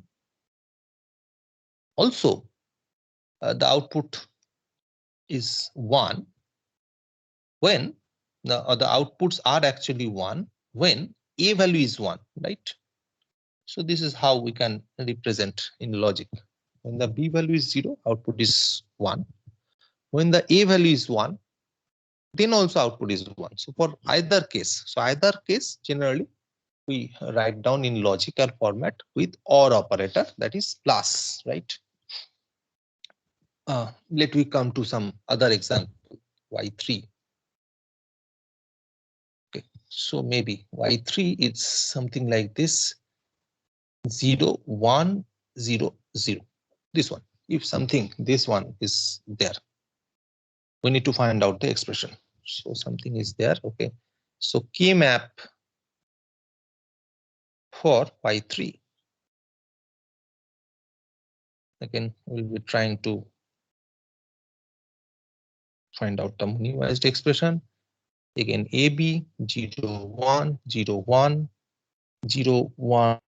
Also, the output is 1 when the outputs are actually 1 when A value is 1, right? So this is how we can represent in logic. When the B value is 0, output is 1. When the A value is 1, then also output is 1. So for either case, generally we write down in logical format with OR operator, that is plus, right? Let we come to some other example, y3. Okay, so maybe y3 is something like this, 0, 1, 0, 0. This one, if something, this one is there, we need to find out the expression. So something is there. Okay, so key map for y3. Again, we'll be trying to find out the minimized expression. Again, AB 0, 1, 0, 1, 0, 1,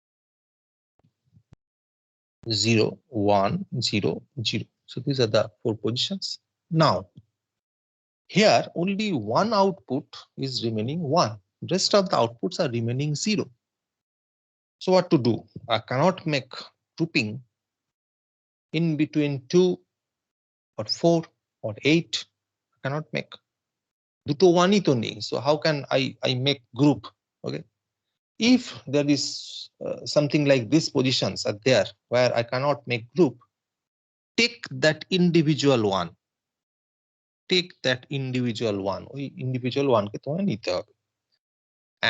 0, 1, 0, 0. So these are the 4 positions. Now, here only one output is remaining 1. Rest of the outputs are remaining 0. So what to do? I cannot make grouping in between 2 or 4 or 8, I cannot make. দুটো ওয়ানই তো নেই, so how can I make group? Okay, if there is something like these positions are there where I cannot make group, take that individual one, take that individual one, ওই individual one কে তোমায় নিতে হবে,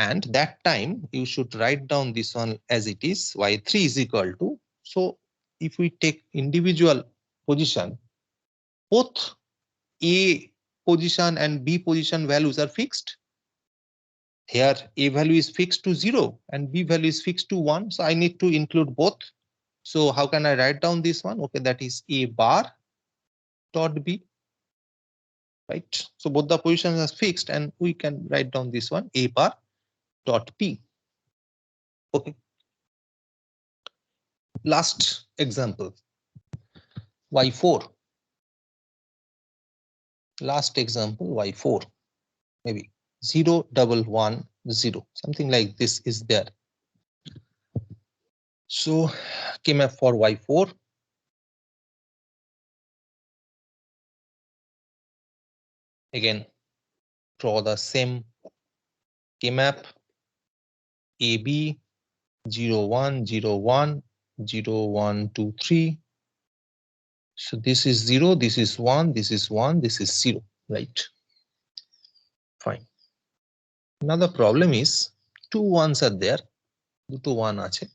and that time you should write down this one as it is, y3 is equal to, so if we take individual position, both A position and B position values are fixed. Here A value is fixed to 0 and B value is fixed to 1, so I need to include both. So how can I write down this one? Okay, that is A bar dot B, right? So both the positions are fixed and we can write down this one A bar dot P. Okay. Last example, y4. Last example, y4, maybe 0 1 1 0, something like this is there. So K-map for y4, again draw the same K-map, AB 0 1 0 1 0 1 2 3. So this is 0, this is 1, this is 1, this is 0, right? Fine. Another problem is two ones are there, দুটো 1 আছে,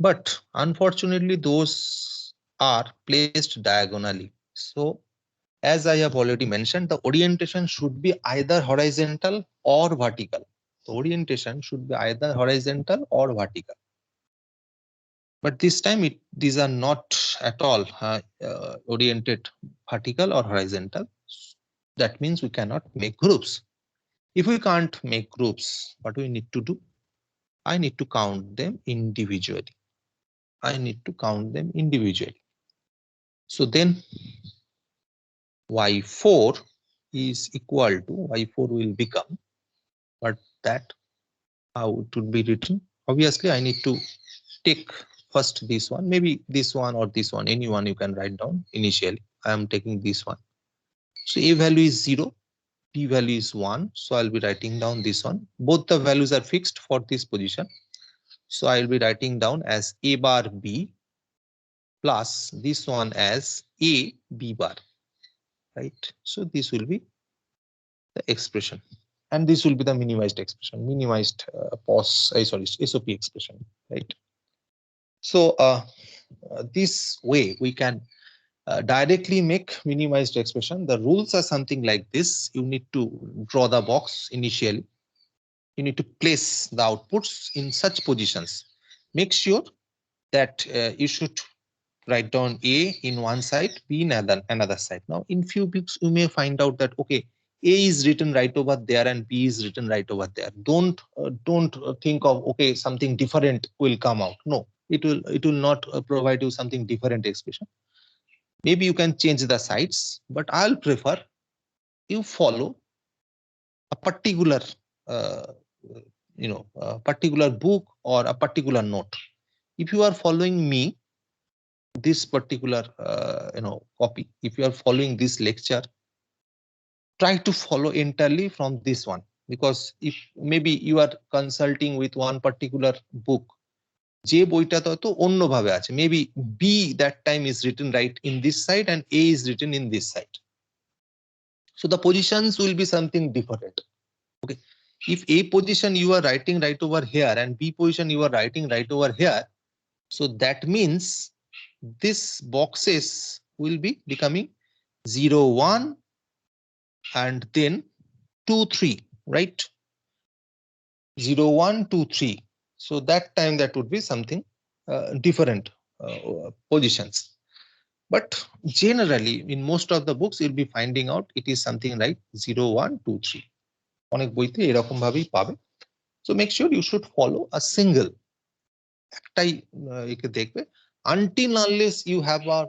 but unfortunately those are placed diagonally. So as I have already mentioned, the orientation should be either horizontal or vertical. The orientation should be either horizontal or vertical. But this time these are not at all oriented vertical or horizontal. That means we cannot make groups. If we can't make groups, what we need to do? I need to count them individually. I need to count them individually. So then y4 is equal to, y4 will become, but that how it would be written? Obviously, I need to take first this one, maybe this one or this one, anyone you can write down initially. I am taking this one. So A value is 0, B value is 1. So I'll be writing down this one. Both the values are fixed for this position. So I'll be writing down as A bar B plus this one as A B bar, right? So this will be the expression. And this will be the minimized expression, minimized SOP expression, right? So this way we can directly make minimized expression. The rules are something like this. You need to draw the box initially. You need to place the outputs in such positions. Make sure that you should write down A in one side, B in another side. Now in few books you may find out that okay, A is written right over there and B is written right over there. Don't think of okay, something different will come out. No, it will not provide you something different expression. Maybe you can change the sides, but I'll prefer you follow a particular particular book or a particular note. If you are following me, this particular copy, if you are following this lecture, try to follow entirely from this one, because if maybe you are consulting with one particular book, যে বইটা তো অন্যভাবে আছে, maybe B that time is written right in this side and A is written in this side, so the positions will be something different. Okay, if A position you are writing right over here and B position you are writing right over here, so that means this boxes will be becoming 0 1 and then 2 3, right? 0 1 2 3. So that time that would be something different positions. But generally in most of the books you'll be finding out it is something like 0 1 2 3. অনেক বইতে এরকম ভাবেই পাবে. So make sure you should follow a single, একটাই একে দেখবে, until unless you have a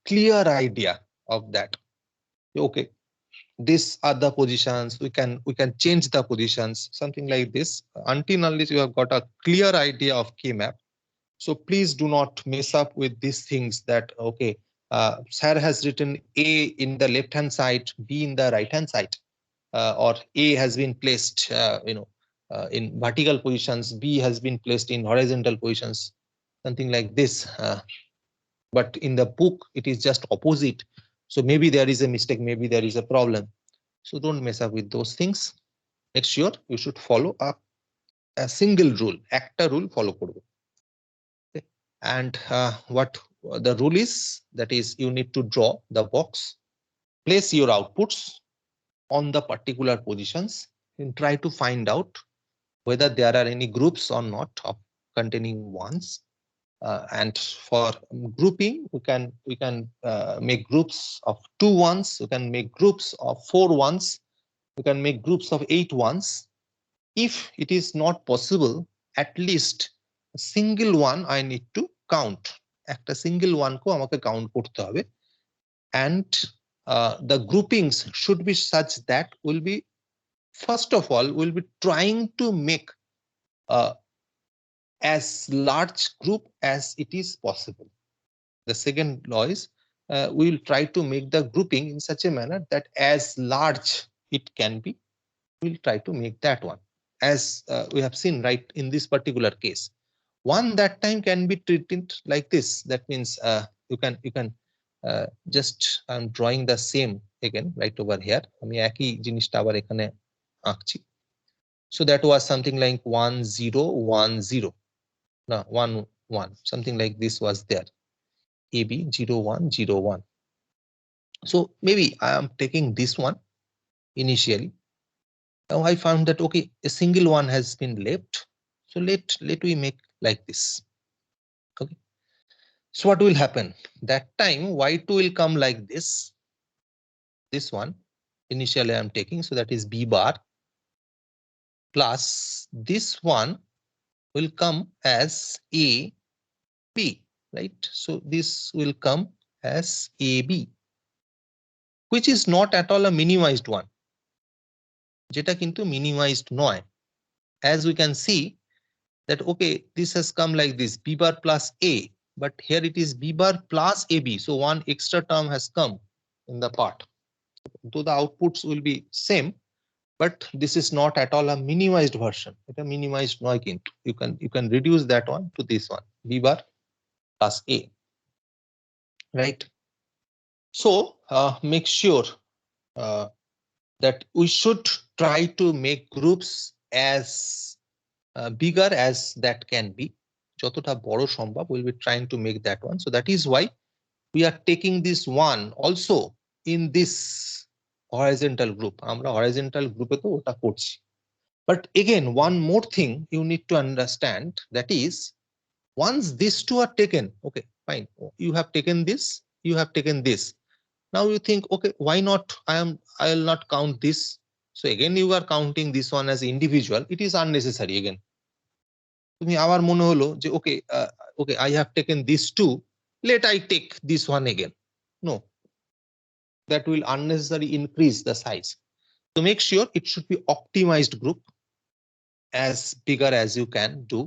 clear idea of that. Okay, these are the positions, we can change the positions, something like this. Until unless you have got a clear idea of K-map, So please do not mess up with these things that, okay, sir has written A in the left hand side, B in the right hand side, or A has been placed, in vertical positions, B has been placed in horizontal positions, something like this. But in the book, it is just opposite. So maybe there is a mistake, maybe there is a problem. So don't mess up with those things. Make sure you should follow a single rule, একটা rule follow করবে. Okay. And what the rule is, that is you need to draw the box, place your outputs on the particular positions and try to find out whether there are any groups or not of containing ones. And for grouping, we can make groups of 2 ones, we can make groups of 4 ones, we can make groups of 8 ones. If it is not possible, at least a single one I need to count. একটা single one ko আমাকে count করতে হবে. And the groupings should be such that will be, first of all, we'll be trying to make as large group as it is possible. The second law is we will try to make the grouping in such a manner that as large it can be, we'll try to make that one. As we have seen right in this particular case, one that time can be treated like this. That means you can just, I'm drawing the same again right over here. আমি একই জিনিসটা আবার এখানে আঁকছি. So that was something like 1 0 1 0, no 1 1, something like this was there. AB 0 1 0 1. So maybe I am taking this one initially. Now I found that, okay, a single one has been left. So let we make like this. Okay. So what will happen? That time y2 will come like this. This one initially I am taking, so that is b bar, plus this one will come as a b, right? So this will come as ab, which is not at all a minimized one. যেটা কিন্তু minimized নয়. As we can see that, okay, this has come like this, b bar plus a, but here it is b bar plus ab. So one extra term has come in the part. Though the outputs will be same, but this is not at all a minimized version. It's a minimized নয় কিন্তু. You can reduce that one to this one, b bar plus a, right? So make sure that we should try to make groups as bigger as that can be. যতটা বড় সম্ভব, we'll be trying to make that one. So that is why we are taking this one also in this horizontal group. আমরা horizontal group এ তো ওটা করছি. But again, one more thing you need to understand, that is, once these two are taken, okay, fine, you have taken this, you have taken this. Now you think, okay, why not I will not count this. So again you are counting this one as individual. It is unnecessary again. তুমি আবার মনে হলো যে okay, okay, I have taken these two, let I take this one again. No, that will unnecessarily increase the size. So make sure it should be optimized group, as bigger as you can do,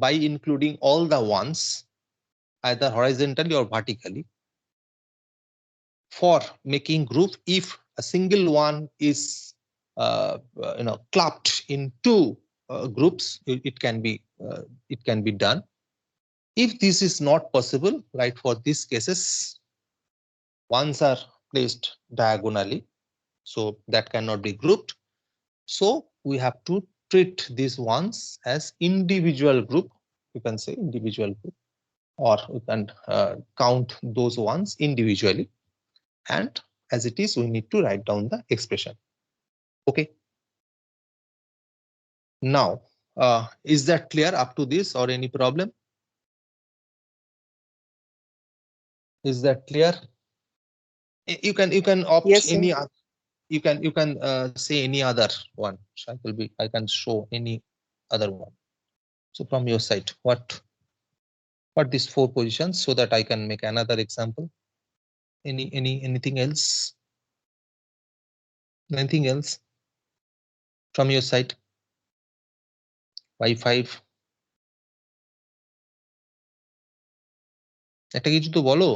by including all the ones either horizontally or vertically. For making group, if a single one is clubbed in two groups, it can be done. If this is not possible, right, for these cases, ones are placed diagonally, so that cannot be grouped. So we have to treat these ones as individual group. You can say individual group, or we can count those ones individually. And as it is, we need to write down the expression. Okay. Now, is that clear up to this, or any problem? Is that clear? You can opt Yes, sir. any other. You can say any other one. So I can show any other one. So from your side, what these 4 positions, so that I can make another example. Anything else? Anything else from your side? Y5. একটা কিছু তো বলো।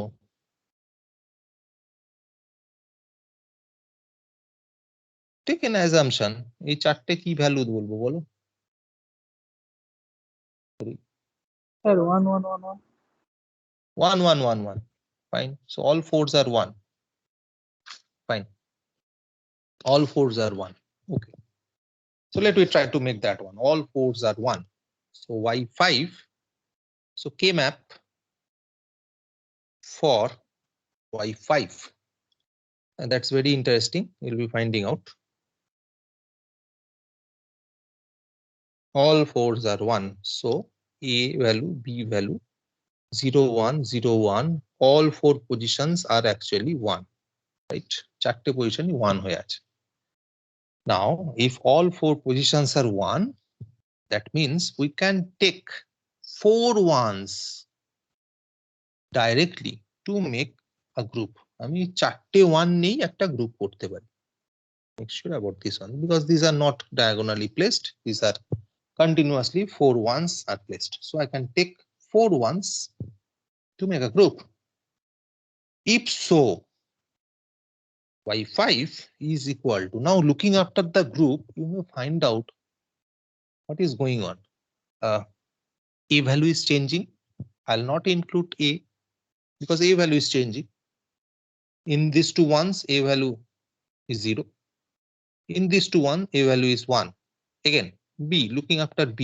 Take N assumption, এই চারটে কি value বলবো বলো? Sir, 1 1 1 1. 1 1 1 1. Fine. So all fours are 1. Fine. All fours are 1. Okay. So let me try to make that one. All fours are 1. So y5. So K map for y5. And that's very interesting. You'll be finding out. All fours are 1. So A value, B value, 0 1 0 1. All four positions are actually 1. Right? Chatte position 1 hoye ache. Now, if all four positions are 1, that means we can take 4 ones directly to make a group. আমি চারটে 1 নেই একটা group করতে পারি. Make sure about this one because these are not diagonally placed. These are continuously 4 ones are placed. So I can take 4 ones to make a group. If so, y5 is equal to, now looking after the group, you may find out what is going on. A value is changing. I'll not include A because A value is changing. In these two ones, A value is 0. In this two 1, A value is 1. Again, B, looking after B.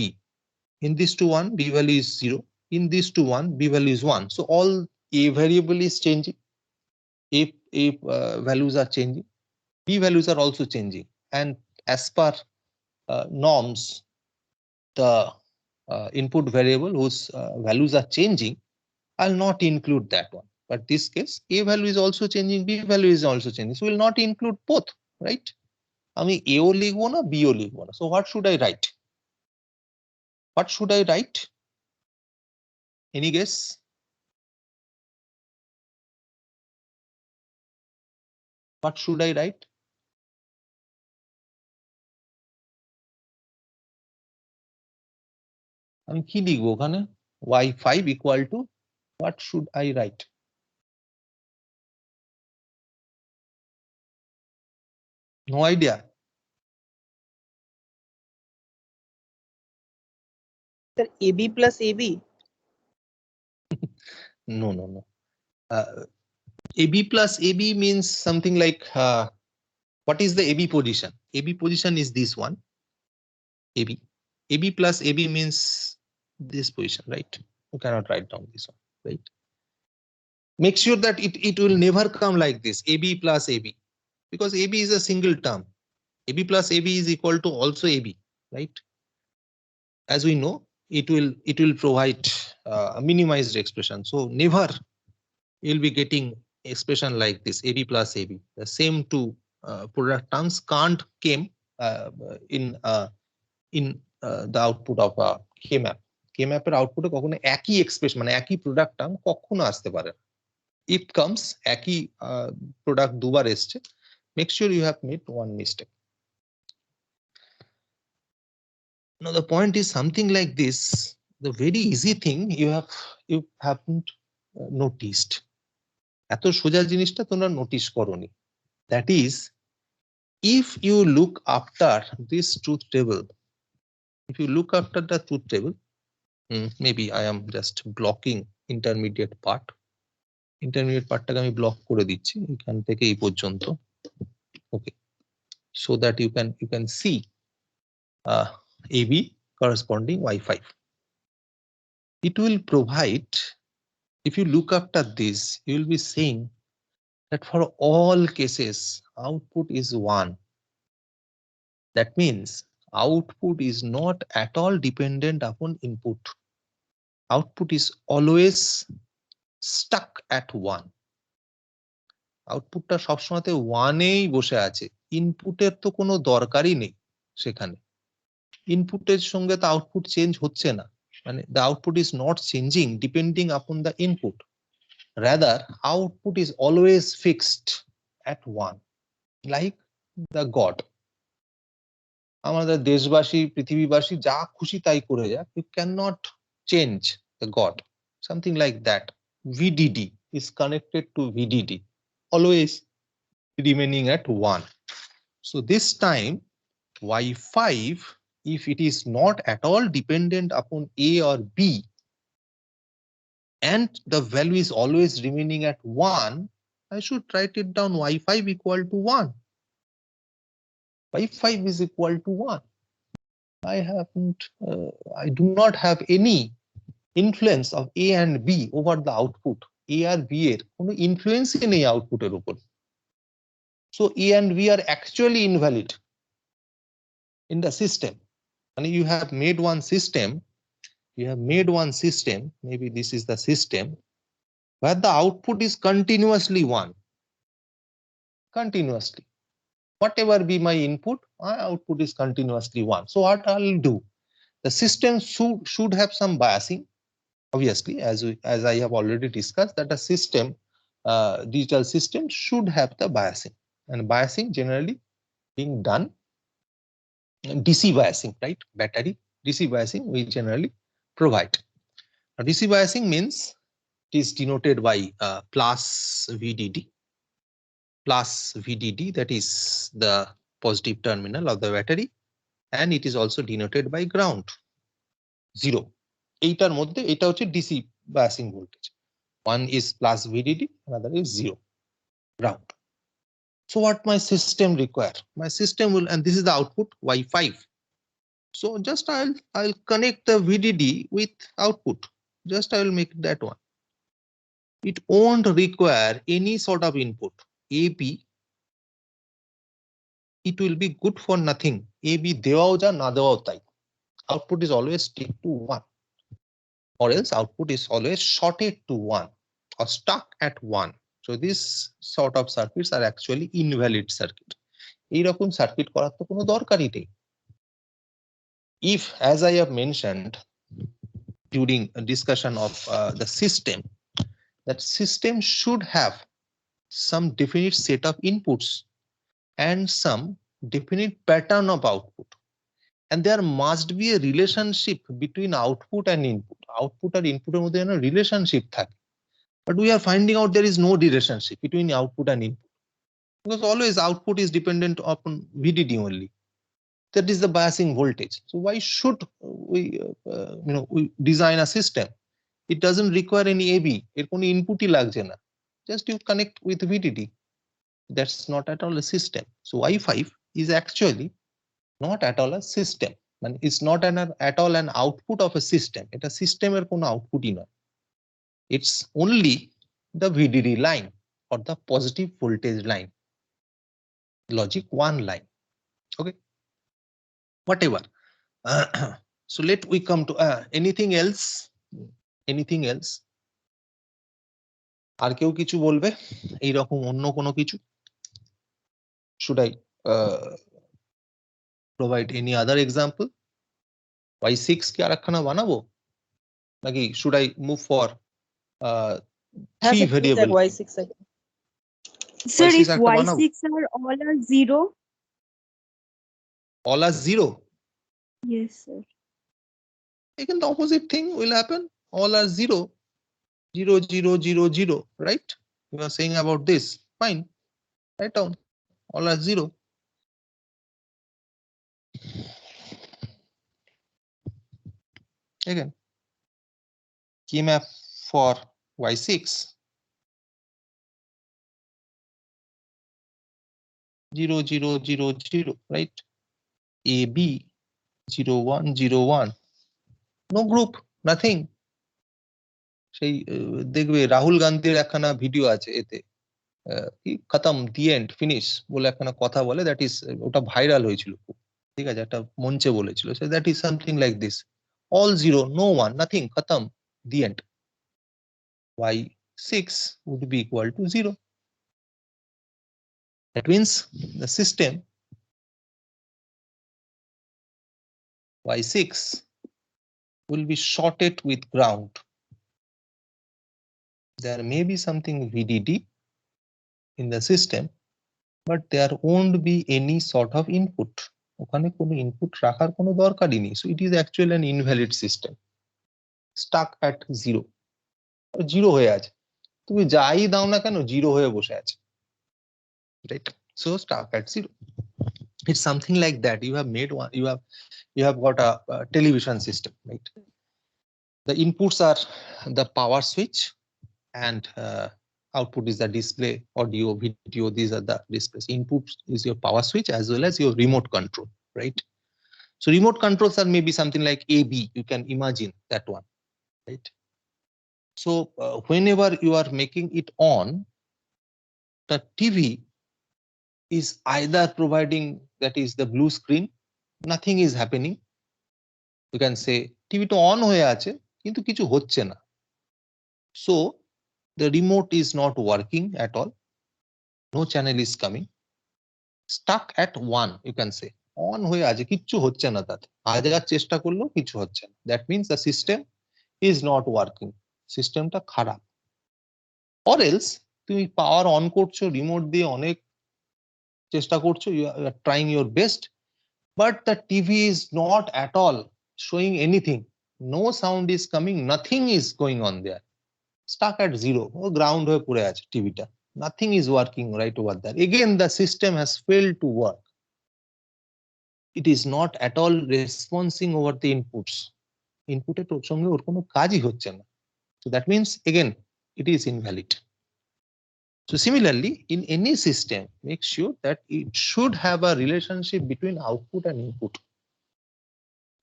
In this two 1, B value is 0. In this two 1, B value is 1. So all A variable is changing. A values are changing. B values are also changing. And as per norms, the input variable whose values are changing, I'll not include that one. But this case, A value is also changing, B value is also changing. So we'll not include both, right? আমি এও লিখবো না bio লিখবো না। So what should I write? What should I write? Any guess? What should I write? আমি কি লিখবো ওখানে? y5 equal to what should I write? No idea. Sir, AB plus AB. No, no, no. AB plus AB means something like what is the AB position? AB position is this one. AB. AB plus AB means this position, right? You cannot write down this one, right? Make sure that it will never come like this, AB plus AB, because AB is a single term. AB plus AB is equal to also AB, right? As we know, it will provide a minimized expression. So never you'll be getting expression like this, AB plus AB. The same two product terms can't came in the output of a K-map. K-map এর আউটপুটে কখনো একই expression মানে একই product term কখনো আসতে পারে না। If comes একই প্রোডাক্ট দুবার এসছে, make sure you have made one mistake. Now the point is something like this. The very easy thing you haven't noticed. এত সোজা জিনিসটা তোমরা নোটিস করোনি। That is, if you look after this truth table, if you look after the truth table, maybe I am just blocking intermediate part. Intermediate পার্টটাকে আমি block করে দিচ্ছি এখান থেকে এই পর্যন্ত। Okay, so that you can see AB corresponding y5. It will provide, if you look after this, you will be saying that for all cases output is 1. That means output is not at all dependent upon input. Output is always stuck at 1. আউটপুটটা সবসময়তে 1এই বসে আছে, ইনপুটের তো কোনো দরকারই নেই সেখানে। ইনপুটের সঙ্গে তো আউটপুট চেঞ্জ হচ্ছে না, মানে the output is not changing depending upon the input. Rather, output is always fixed at 1, like the God. আমাদের দেশবাসী পৃথিবীবাসী যা খুশি তাই করে যাক, you cannot change the God, something like that. VDD is connected to VDD, always remaining at 1. So this time Y5, if it is not at all dependent upon A or B, and the value is always remaining at 1, I should write it down Y5 equal to 1. Y5 is equal to 1. I do not have any influence of A and B over the output. A R B এর কোনো influence নেই আউটপুটের উপর। So A and B are actually invalid in the system. And you have made one system, maybe this is the system, where the output is continuously 1. Continuously. Whatever be my input, my output is continuously 1. So what I'll do? The system should have some biasing. Obviously, as I have already discussed, that a system, digital system should have the biasing, and biasing generally being done DC biasing, right? Battery DC biasing we generally provide. Now, DC biasing means it is denoted by plus VDD, that is the positive terminal of the battery, and it is also denoted by ground 0. এইটার মধ্যে এটা হচ্ছে DC biasing voltage. One is plus VDD, another is 0, ground. So what my system require? My system will, and this is the output Y5. So just I'll connect the VDD with output. Just I will make that one. It won't require any sort of input. AB, it will be good for nothing. AB দেওয়াও যা না দেওয়াও তাই. Output is always stick to 1. Or else output is always shorted to 1 or stuck at 1. So this sort of circuits are actually invalid circuit. এইরকম circuit করার তো কোনো দরকারই নেই। If, as I have mentioned during a discussion of the system, that system should have some definite set of inputs and some definite pattern of output. And there must be a relationship between output and input. Output and input এর মধ্যে একটা relationship থাকে। But we are finding out there is no relationship between output and input, because always output is dependent upon VDD only. That is the biasing voltage. So why should we we design a system? It doesn't require any AB. এর কোনো ইনপুটই লাগছে না। Just you connect with VDD. That's not at all a system. So Y5 is actually not at all a system. And it's not at all an output of a system. It's a system এর কোনো আউটপুটই নয়। It's only the VDD line or the positive voltage line, logic 1 line. Okay, whatever. So let we come to anything else. আর কেউ কিছু বলবে এইরকম অন্য কোনো কিছু? Should I provide any other example? Y6 কি আরেকখানা বানাবো নাকি should I move for 3 variable? Y6 again. Sir, Y6 if একটা বানাবো? Y6 are all are 0, All are 0. yes, sir. Again, the opposite thing will happen. All are 0. 0, 0, 0, 0, right? You are saying about this. Fine. Write down. All are 0. Again, key map for Y6. 0, 0, 0, 0, right? AB 0, 1, 0, 1. No group, nothing. সেই দেখবে রাহুল গান্ধীর একখানা video আছে এতে খতম the end finish বলে একখানা কথা বলে, দ্যাট ইজ ওটা ভাইরাল হয়েছিল খুব, ঠিক আছে, একটা মঞ্চে বলেছিল। So that is something like this, all 0, no 1, nothing, খতম, the end. Y6 would be equal to 0. That means the system Y6 will be shorted with ground. There may be something VDD in the system, but there won't be any sort of input. ওখানে কোনো input রাখার কোনো দরকারই নেই। So it is actually an invalid system, stuck at 0. 0 হয়ে আছে। তুমি যাই দাও না কেন জিরো হয়ে বসে আছে, right? So stuck at zero. It's something like that. You have made one, you have got a television system, right? The inputs are the power switch and output is the display, audio, video. These are the displays. Input is your power switch as well as your remote control, right? So remote controls are maybe something like AB. You can imagine that one, right? So whenever you are making it on, the TV is either providing, that is the blue screen, nothing is happening. You can say TV to on হয়ে আছে কিন্তু কিছু হচ্ছে না. So the remote is not working at all. No channel is coming. Stuck at 1, you can say. On হয়ে আছে, কিচ্ছু হচ্ছে না তাতে। হাজার চেষ্টা করলেও কিছু হচ্ছে না। That means the system is not working. সিস্টেমটা খারাপ। Or else তুমি পাওয়ার অন করছো, রিমোট দিয়ে অনেক চেষ্টা করছো, you are trying your best, but the TV is not at all showing anything. No sound is coming, nothing is going on there. Stuck at zero, ground হয়ে পড়ে আছে টিভিটা. Nothing is working right over there. Again, the system has failed to work. It is not at all responding over the inputs. Inputed সঙ্গে ওর কোনো কাজই হচ্ছে না. So that means again it is invalid. So similarly, in any system, make sure that it should have a relationship between output and input.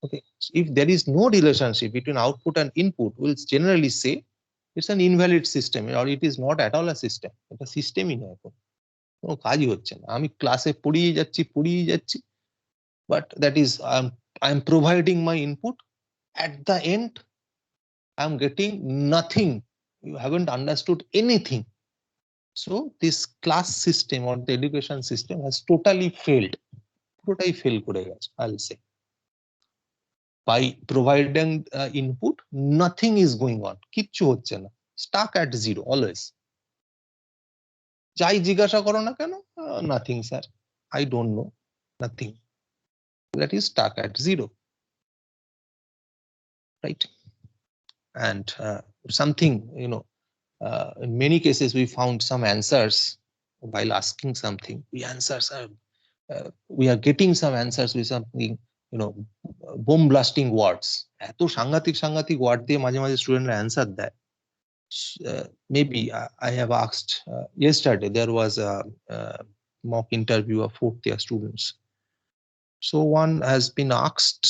Okay, so if there is no relationship between output and input, we'll generally say it's an invalid system or it is not at all a system. It's a system in কোনো কাজই হচ্ছে না। আমি ক্লাসে পড়িয়ে যাচ্ছি, but that is I'm providing my input. At the end, I'm getting nothing. You haven't understood anything. So this class system or the education system has totally failed. Totally fail করে গেছে, I'll say. By providing input, nothing is going on. কিচ্ছু হচ্ছে না। Stuck at zero always. যাই জিজ্ঞাসা করো না কেন, nothing sir, I don't know, nothing. That is stuck at zero, right? And something, in many cases we found some answers while asking something. We are getting some answers with something, bomb blasting words. এত সাংঘাতিক word দিয়ে মাঝে মাঝে স্টুডেন্টরা answer দেয়। Maybe I have asked yesterday, there was a mock interview of fourth year students. So one has been asked,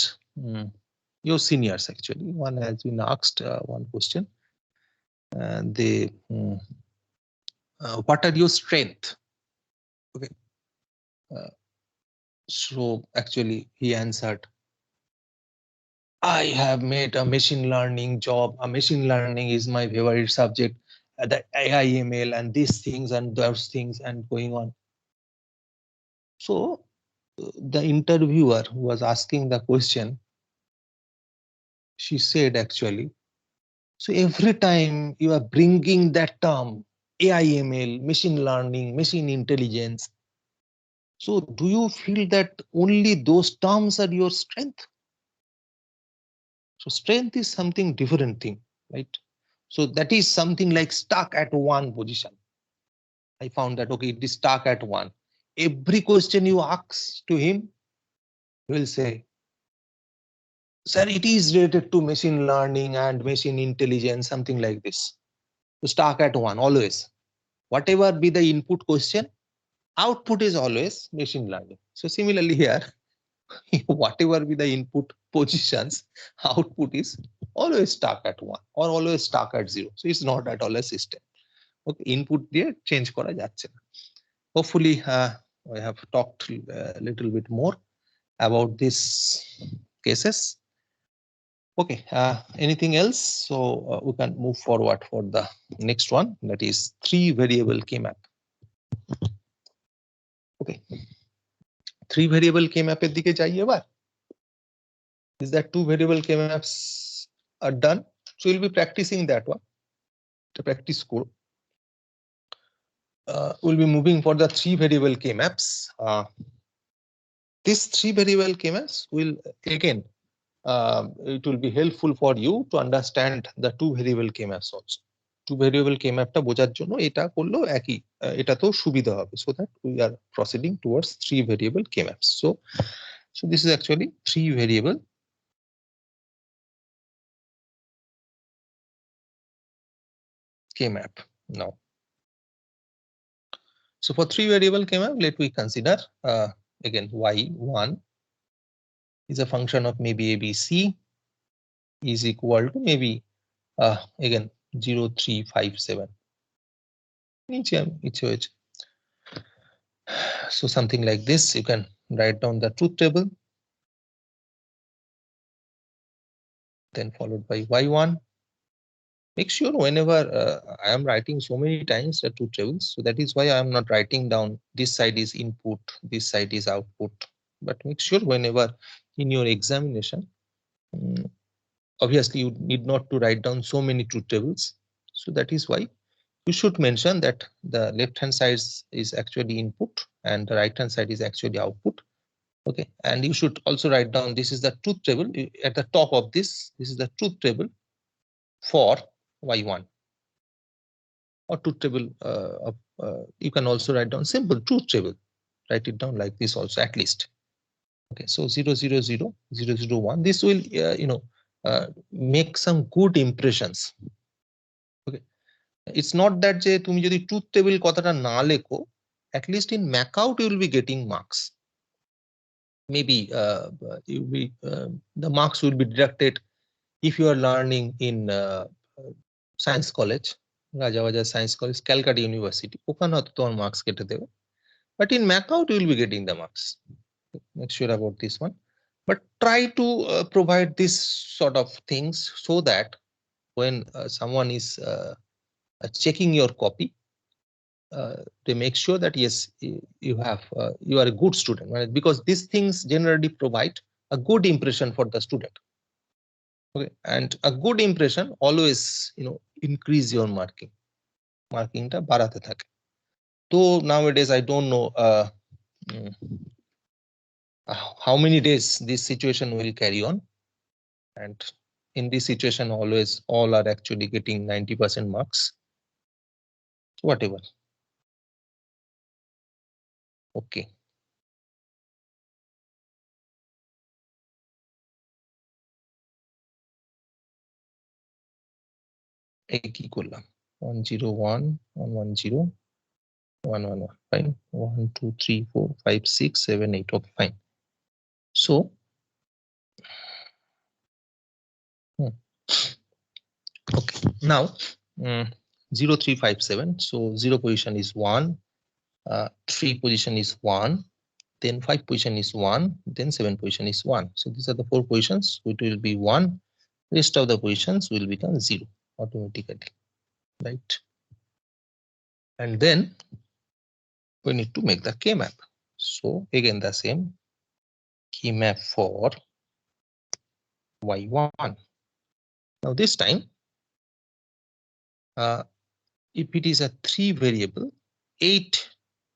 your seniors actually, one has been asked one question. What are your strength? Okay. So actually he answered, I have made a machine learning job. Machine learning is my favorite subject. The AI, ML and these things and those things and going on. So the interviewer who was asking the question, she said actually, so every time you are bringing that term, AI, ML, machine learning, machine intelligence, so do you feel that only those terms are your strength? So strength is something different thing, right? So that is something like stuck at one position. I found that, okay, it is stuck at one. Every question you ask to him, he will say, sir, it is related to machine learning and machine intelligence, something like this. So stuck at one, always. Whatever be the input question, output is always machine learning. So similarly here, whatever be the input positions, output is always stuck at one or always stuck at zero. So it's not at all a system. Okay, input দিয়ে change করা যাচ্ছে না. Hopefully I have talked a little bit more about these cases. Okay, anything else? So we can move forward for the next one, that is 3 variable K-map. Okay, 3 variable K-map এর দিকে যাই এবার। Is that 2 variable K-maps are done? So we'll be practicing that one, the practice code. We'll be moving for the 3 variable K-maps. These 3 variable K-maps will again, it will be helpful for you to understand the 2 variable K-maps also. Two variable K ম্যাপটা বোঝার জন্য এটা করলেও একই, এটাতেও সুবিধা হবে, so that we are proceeding towards three variable K maps. So this is actually three variable K-map now. So for three variable K-map, let we consider again y1 is a function of maybe ABC is equal to maybe again 0, 3, 5, 7. So something like this, you can write down the truth table, then followed by y1. Make sure whenever I am writing so many times the truth tables, so that is why I am not writing down this side is input, this side is output. But make sure whenever in your examination, obviously you need not to write down so many truth tables. So that is why you should mention that the left hand side is actually input and the right hand side is actually output. Okay, and you should also write down this is the truth table at the top of this is the truth table for y1. Or truth table you can also write down simple truth table, write it down like this also at least. Okay, so 0, 0, 0, 0, 0, 1, this will make some good impressions. Okay, it's not that je tumi jodi truth table kotata na lekho, at least in mac out you will be getting marks. Maybe the marks will be deducted if you are learning in science college, Rajabajar Science College, Calcutta University, ওখানে হয়তো তোমার marks কেটে দেবে, but in mac out you will be getting the marks. Make sure about this one, but try to provide this sort of things so that when someone is checking your copy, they make sure that yes, you are a good student, right? Because these things generally provide a good impression for the student. Okay, and a good impression always increase your marking ta barate thake. So nowadays I don't know how many days this situation will carry on, and in this situation always all are actually getting 90% marks, whatever. Okay, কি করলাম 101 110 111, fine, 1 2 3 4 5 6 7 8, okay, fine. So okay, now 0 3 5 7, so 0 position is 1, 3 position is 1, then 5 position is 1, then 7 position is 1. So these are the 4 positions which will be 1, rest of the positions will become 0 automatically, right? And then we need to make the K map. So again the same K map for y1. Now this time if it is a 3 variable, 8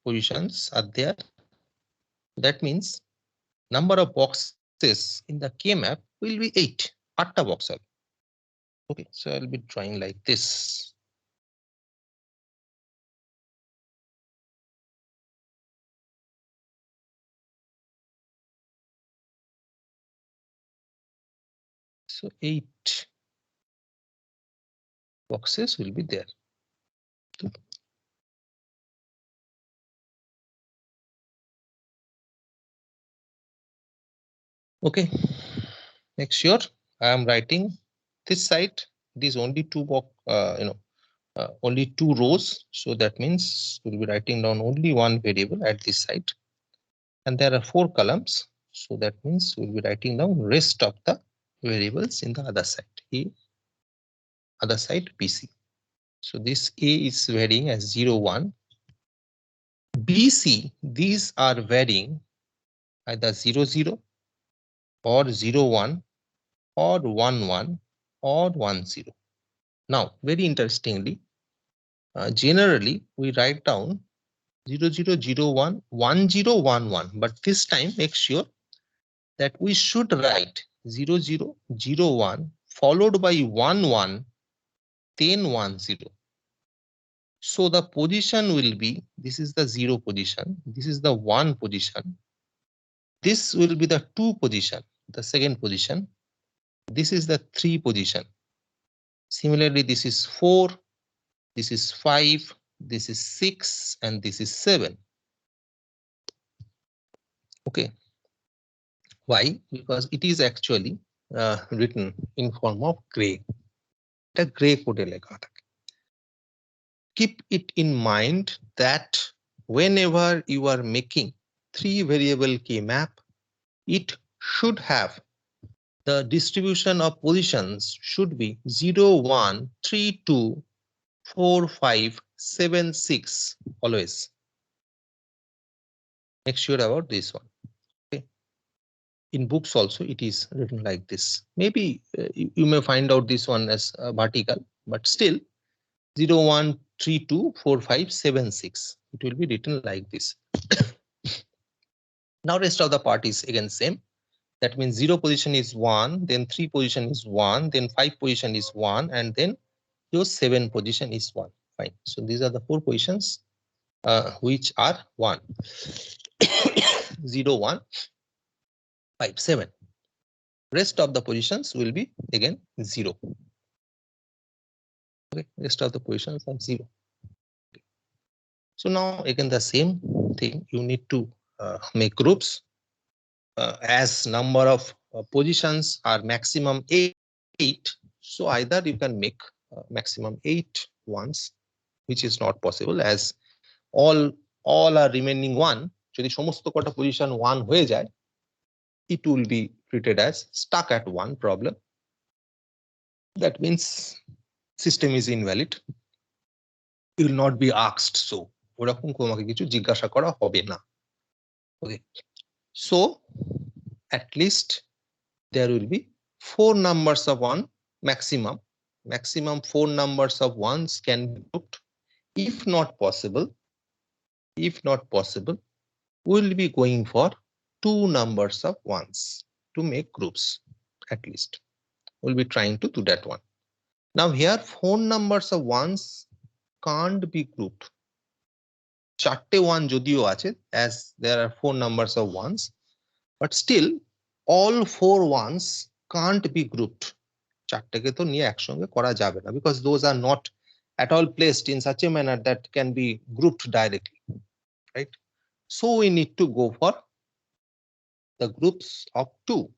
positions are there. That means number of boxes in the K map will be 8. 8 box. Okay, so I'll be drawing like this. So 8 boxes will be there. Okay, make sure I am writing this side. These only two box, only 2 rows. So that means we'll be writing down only one variable at this side, and there are 4 columns. So that means we'll be writing down rest of the variables in the other side. Other side BC. So this A is varying as 0 1. BC, these are varying either 0 0 or 0 1 or 1 1 or 1 0. Now very interestingly, generally we write down 0 0 0 1 1 0 1 1, but this time make sure that we should write 0 0 0 1 followed by 1 1 then 1 0. So the position will be, this is the 0 position, this is the 1 position, this will be the 2 position, the second position, this is the 3 position. Similarly, this is 4, this is 5, this is 6, and this is 7. Okay. Why? Because it is actually written in form of gray. The gray code লেখা থাকে. Keep it in mind that whenever you are making 3 variable K map, it should have the distribution of positions should be 0, 1, 3, 2, 4, 5, 7, 6 always. Make sure about this one. Okay. In books also it is written like this. Maybe you may find out this one as vertical, but still 0, 1, 3, 2, 4, 5, 7, 6. It will be written like this. Now rest of the part is again same. That means 0 position is 1, then 3 position is 1, then 5 position is 1, and then your 7 position is 1. Fine. So these are the 4 positions which are 1. 0, 1, 5, 7. Rest of the positions will be again 0. Okay, rest of the positions are 0. Okay. So now again the same thing, you need to make groups as number of positions are maximum 8. So either you can make maximum 8 ones, which is not possible as all are remaining 1. যদি সমস্ত কটা position 1 হয়ে যায়, it will be treated as stuck at 1 problem. That means system is invalid. You will not be asked so. ওরকম তোমাকে কিছু জিজ্ঞাসা করা হবে না. Okay. So at least there will be 4 numbers of 1 maximum. Maximum 4 numbers of 1s can be grouped. If not possible, we'll be going for 2 numbers of 1s to make groups. At least we'll be trying to do that one. Now here 4 numbers of 1s can't be grouped. 4টে 1 যদিও আছে, as there are 4 numbers of 1s, but still all 4 1s can't be grouped. 4টেকে তো নিয়ে একসঙ্গে করা যাবে না, because those are not at all placed in such a manner that can be grouped directly, right? So we need to go for the groups of 2.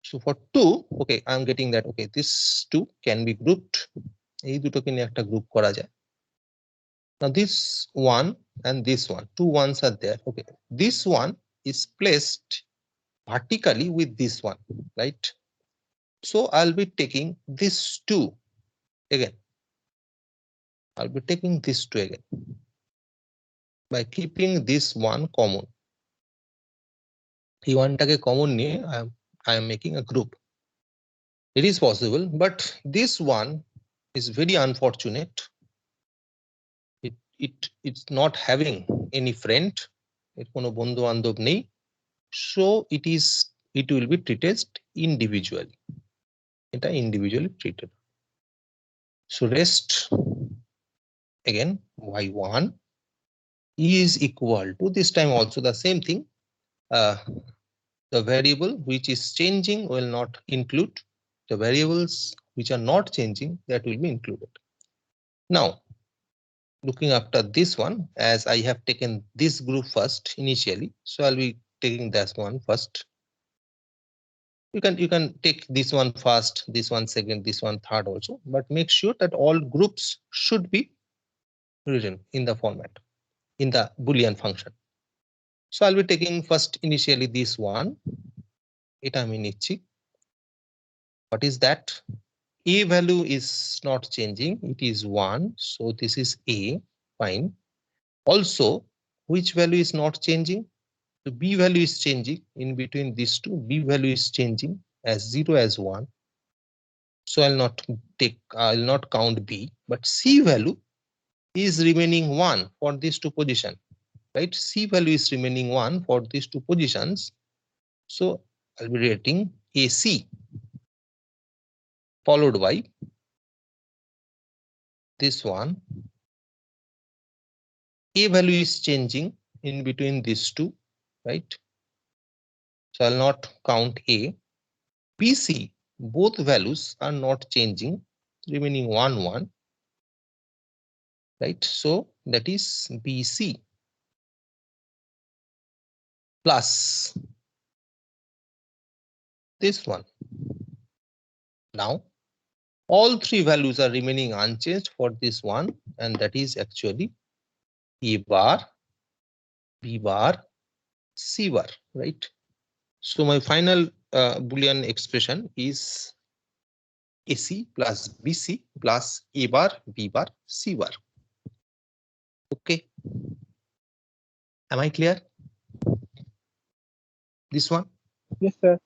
So for 2, okay, I'm getting that. Okay, this 2 can be grouped. এই দুটোকে নিয়ে একটা group করা যায়. Now this one and this one, 2 1s are there. Okay, this one is placed vertically with this one, right? So I'll be taking this 2 again. I'll be taking this 2 again by keeping this one common. এই ওয়ানটাকে common নিয়ে I am making a group. It is possible, but this one is very unfortunate. It's not having any friend. এর কোনো বন্ধু বান্ধব নেই. So it will be treated individually. এটা individually treated. So rest again y1 is equal to, this time also the same thing. The variable which is changing will not include. The variables which are not changing, that will be included. Now looking after this one, as I have taken this group first initially, so I'll be taking this one first. You can take this one first, this one second, this one third also, but make sure that all groups should be written in the format, in the Boolean function. So I'll be taking first initially this one. It I mean nichi. What is that? A value is not changing, it is 1, so this is A, fine. Also, which value is not changing? The B value is changing. In between these two, B value is changing as 0 as 1. So I'll not count B, but C value is remaining 1 for these 2 positions, right? C value is remaining 1 for these 2 positions. So I'll be rating AC. followed by this one. A value is changing in between these two, right? So I'll not count A. BC, both values are not changing, remaining 1, 1, right? So that is BC plus this one. Now, all three values are remaining unchanged for this one, and that is actually A bar, B bar, C bar, right? So my final Boolean expression is AC plus BC plus A bar, B bar, C bar. Okay. Am I clear? This one? Yes, sir.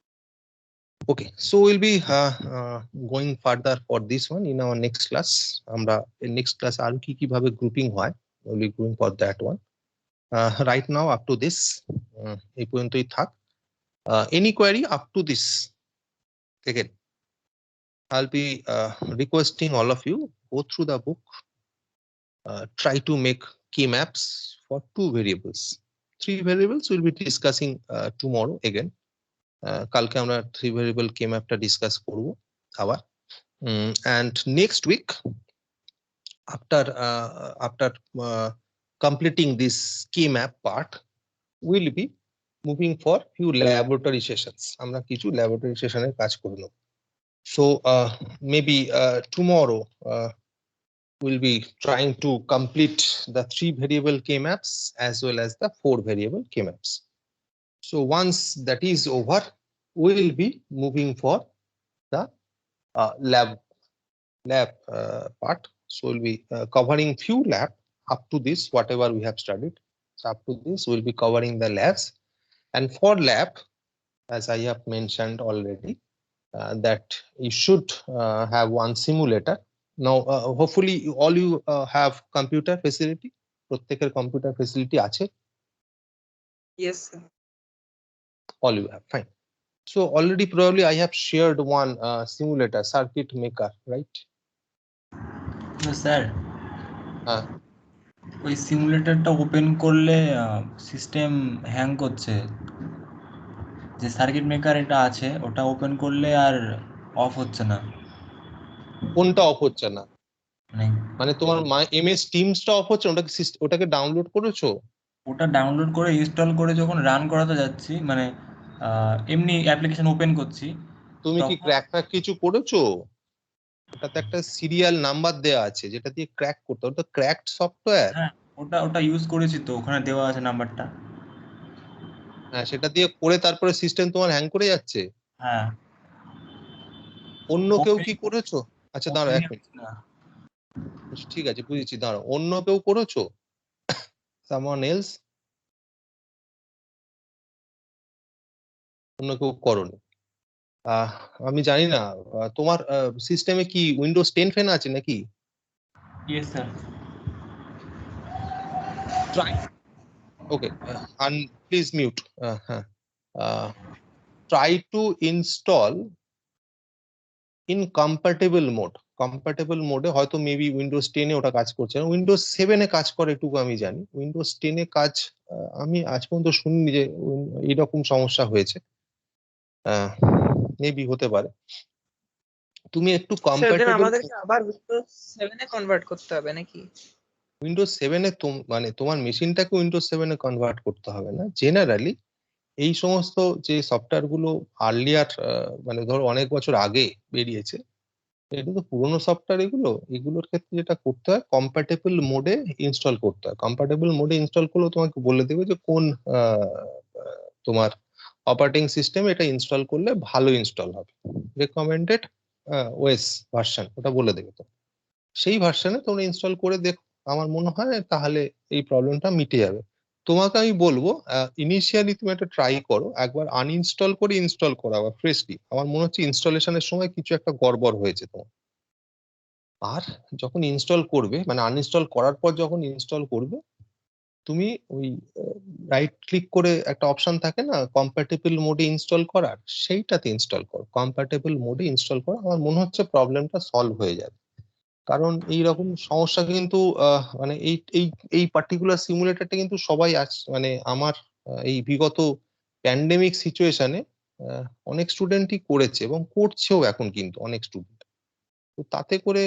Okay, so we'll be going further for this one in our next class. আমরা next class আর কি কিভাবে grouping হয়, we'll be going for that one. Right now up to this এই পর্যন্তই থাক. Any query up to this? Again, I'll be requesting all of you go through the book, try to make key maps for 2 variables. 3 variables we'll be discussing tomorrow again. কালকে আমরা 3 variable k mapটা discuss করব আবার, and next week after completing this k map part we'll be moving for few laboratory sessions. আমরা কিছু laboratory session-এর কাজ করব. So maybe tomorrow we'll be trying to complete the 3 variable k maps as well as the 4 variable k maps. So once that is over, we will be moving for the lab part. So we'll be covering few lab up to this, whatever we have studied. So up to this, we'll be covering the labs. And for lab, as I have mentioned already, that you should have one simulator. Now, hopefully, all you have computer facility. প্রত্যেকের computer facility আছে? Yes, sir. All you have, fine. So already probably I have shared one simulator, circuit maker, right? তো sir হ্যাঁ, ওই সিমুলেটরটা open করলে system hang করছে। যে circuit maker এটা আছে ওটা ওপেন করলে আর অফ হচ্ছে না। কোনটা অফ হচ্ছে না? মানে মানে তোমার MS Teams-টা অফ হচ্ছে, ওটাকে ডাউনলোড করেছো? ওটা ডাউনলোড করে ইনস্টল করে যখন রান করাতে যাচ্ছি, মানে এমনি অ্যাপ্লিকেশন ওপেন করছি, তুমি কি তখন- ক্র্যাক কিছু করেছো? ওটাতে একটা সিরিয়াল নাম্বার দেওয়া আছে যেটা দিয়ে ক্র্যাক করতে হবে, ওটা ক্র্যাকড সফটওয়্যার। হ্যাঁ ওটা ইউজ করেছি, তো ওখানে দেওয়া আছে নাম্বারটা। হ্যাঁ, সেটা দিয়ে করে তারপরে সিস্টেম তোমার হ্যাং করে যাচ্ছে। হ্যাঁ অন্য কেউ কি করেছো? আচ্ছা দাঁড়াও এক মিনিট, না ঠিক আছে বুঝেছি, দাঁড়াও, অন্য কেউ করেছো? Someone else? অন্য কেউ করনি? আমি জানি না তোমার সিস্টেমে কি উইন্ডোজ 10 ফেন আছে নাকি? Yes sir. Try. Okay, and please mute. Try to install in compatible mode. Compatible mode হয়তো মেবি উইন্ডোজ 10 এ ওটা কাজ করছে না, উইন্ডোজ 7 এ কাজ করে এটুকু আমি জানি। উইন্ডোজ 10 এ কাজ আমি আজ পর্যন্ত শুনিনি যে এইরকম সমস্যা হয়েছে, মেবি হতে পারে। তুমি একটু স্যার দেন কম্প্যাটেবল আমাদেরকে আবার উইন্ডোজ 7 এ কনভার্ট করতে হবে নাকি? উইন্ডোজ 7 এ মানে তোমার মেশিনটাকে উইন্ডোজ 7 এ কনভার্ট করতে হবে না। জেনারেলি এই সমস্ত যে সফটওয়্যার গুলো আর্লিয়ার মানে ধরো অনেক বছর আগে বেরিয়েছে, এটা তো পুরোনো সফটওয়্যার, এগুলোর ক্ষেত্রে যেটা করতে হয় কম্প্যাটেবল মোডে ইনস্টল করতে হয়। কম্প্যাটেবল মোডে ইনস্টল করলে তোমাকে বলে দেবে যে কোন তোমার অপারেটিং সিস্টেম এটা ইনস্টল করলে ভালো ইনস্টল হবে, রেকমেন্ডেড ওএস ভার্সন ওটা বলে দেবে। তো সেই ভার্সনে তোমরা ইনস্টল করে দেখো, আমার মনে হয় তাহলে এই প্রবলেমটা মিটে যাবে। তোমাকে আমি বলবো ইনিশিয়ালি তুমি একটা ট্রাই করো, একবার আনইনস্টল করে ইনস্টল করো আবার ফ্রেশলি। আমার মনে হচ্ছে ইনস্টলেশনের সময় কিছু একটা গড়বড় হয়েছে তোমার। আর যখন ইনস্টল করবে, মানে আনইনস্টল করার পর যখন ইনস্টল করবে, তুমি ওই রাইট ক্লিক করে একটা অপশন থাকে না কম্প্যাটেবল মোডে ইনস্টল করার, সেইটাতে ইনস্টল করো, কম্প্যাটেবল মোডে ইনস্টল করো। আমার মনে হচ্ছে প্রবলেমটা সলভ হয়ে যাবে। কারণ এই রকম সমস্যা কিন্তু মানে এই এই এই পার্টিকুলার সিমুলেটরটা কিন্তু সবাই মানে আমার এই বিগত প্যান্ডেমিক সিচুয়েশনে অনেক স্টুডেন্টই করেছে এবং করছেও এখন কিন্তু অনেক স্টুডেন্ট। তো তাতে করে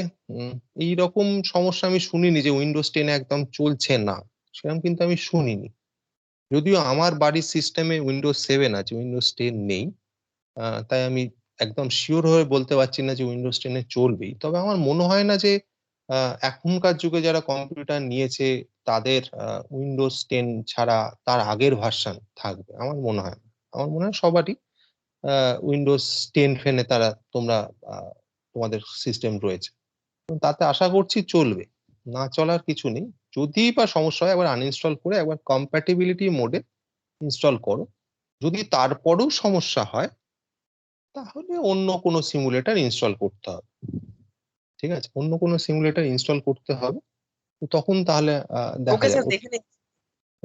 এই রকম সমস্যা আমি শুনিনি যে উইন্ডোজ 10 একদম চলছে না, সেরকম কিন্তু আমি শুনিনি। যদিও আমার বাড়ির সিস্টেমে উইন্ডোজ 7 আছে, উইন্ডোজ 10 নেই, তাই আমি একদম শিওর হয়ে বলতে পারছি না যে উইন্ডোজ 10 এ চলবেই। তবে আমার মনে হয় না যে এখনকার যুগে যারা কম্পিউটার নিয়েছে তাদের উইন্ডোজ 10 ছাড়া তার আগের ভার্সন থাকবে, আমার মনে হয় না। আমার মনে হয় সবারই উইন্ডোজ 10 ফেনে তোমরা তোমাদের সিস্টেম রয়েছে, তো তাতে আশা করছি চলবে, না চলার কিছু নেই। যদি বা সমস্যা হয় একবার আনইনস্টল করে একবার কম্প্যাটিবিলিটি মোডে ইনস্টল করো। যদি তারপরেও সমস্যা হয় তাহলে অন্য কোনো সিমুলেটর ইনস্টল করতে হবে। ঠিক আছে, অন্য কোনো সিমুলেটর ইনস্টল করতে হবে। তো তখন তাহলে দেখা ওকে স্যার, যাবে। দেখে নিচ্ছি।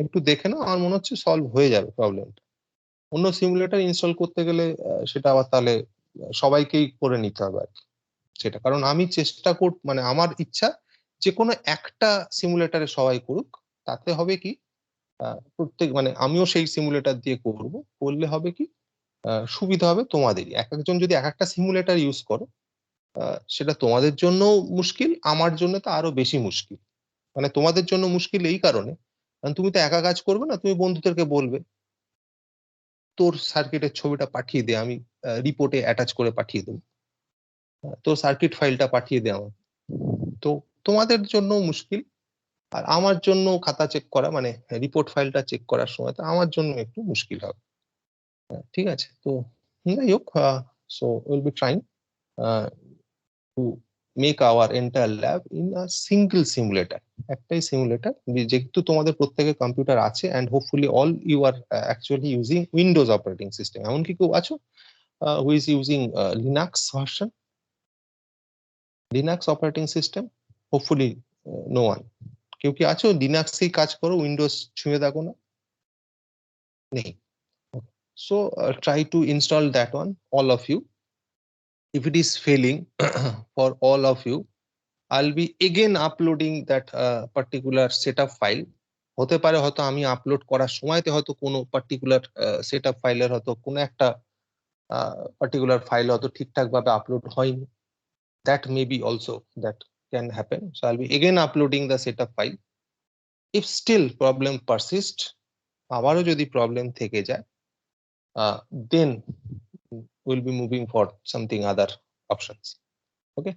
একটু দেখে নাও, আমার মনে হচ্ছে সলভ হয়ে যাবে প্রবলেমটা। অন্য সিমুলেটর ইনস্টল করতে গেলে সেটা আবার তাহলে সবাইকেই করে নিতে হবে আর কি সেটা। কারণ আমি চেষ্টা মানে আমার ইচ্ছা যে কোনো একটা সিমুলেটরে সবাই করুক। তাতে হবে কি প্রত্যেক মানে আমিও সেই সিমুলেটর দিয়ে করব, করলে হবে কি সুবিধা হবে তোমাদেরই। এক একজন যদি এক একটা সিমুলেটর ইউজ করো সেটা তোমাদের জন্য মুশকিল, আমার জন্য তো আরো বেশি মুশকিল। মানে তোমাদের জন্য মুশকিল এই কারণে, কারণ তুমি তো একা কাজ করবে না, তুমি বন্ধুদেরকে বলবে তোর সার্কিটের ছবিটা পাঠিয়ে দে, আমি রিপোর্টে অ্যাটাচ করে পাঠিয়ে দেবো, তোর সার্কিট ফাইলটা পাঠিয়ে দে আমার। তো তোমাদের জন্য মুশকিল, আর আমার জন্য খাতা চেক করা মানে রিপোর্ট ফাইলটা চেক করার সময় তো আমার জন্য একটু মুশকিল হবে। ঠিক আছে, তো যাই হোক, so will be trying to make our entire lab in a single simulator. একটাই সিমুলেটর, যেহেতু তোমাদের প্রত্যেকের কম্পিউটার আছে and hopefully all you are actually using Windows operating system. এমনকি কেউ আছো who is using Linux version, Linux operating system? Hopefully no one. কেউ কি আছো লিনাক্সেই কাজ করো, উইন্ডোজ ছুঁয়ে দেখো না? নেই। So try to install that one, all of you. If it is failing for all of you, I'll be again uploading that particular setup file. হতে পারে হয়তো আমি আপলোড করার সময়তে হয়তো কোনো পার্টিকুলার সেটআপ ফাইলের হয়তো কোনো একটা পার্টিকুলার ফাইল হয়তো ঠিকঠাক ভাবে আপলোড হয়নি। That may be also that can happen. So I'll be again uploading the setup file. If still problem persist, আবারও যদি প্রবলেম থেকে যায়, then we'll be moving for something other options. Okay.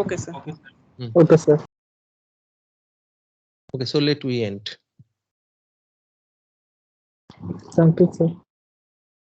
Okay sir. Okay, sir. Okay, so let we end. Thank you, sir.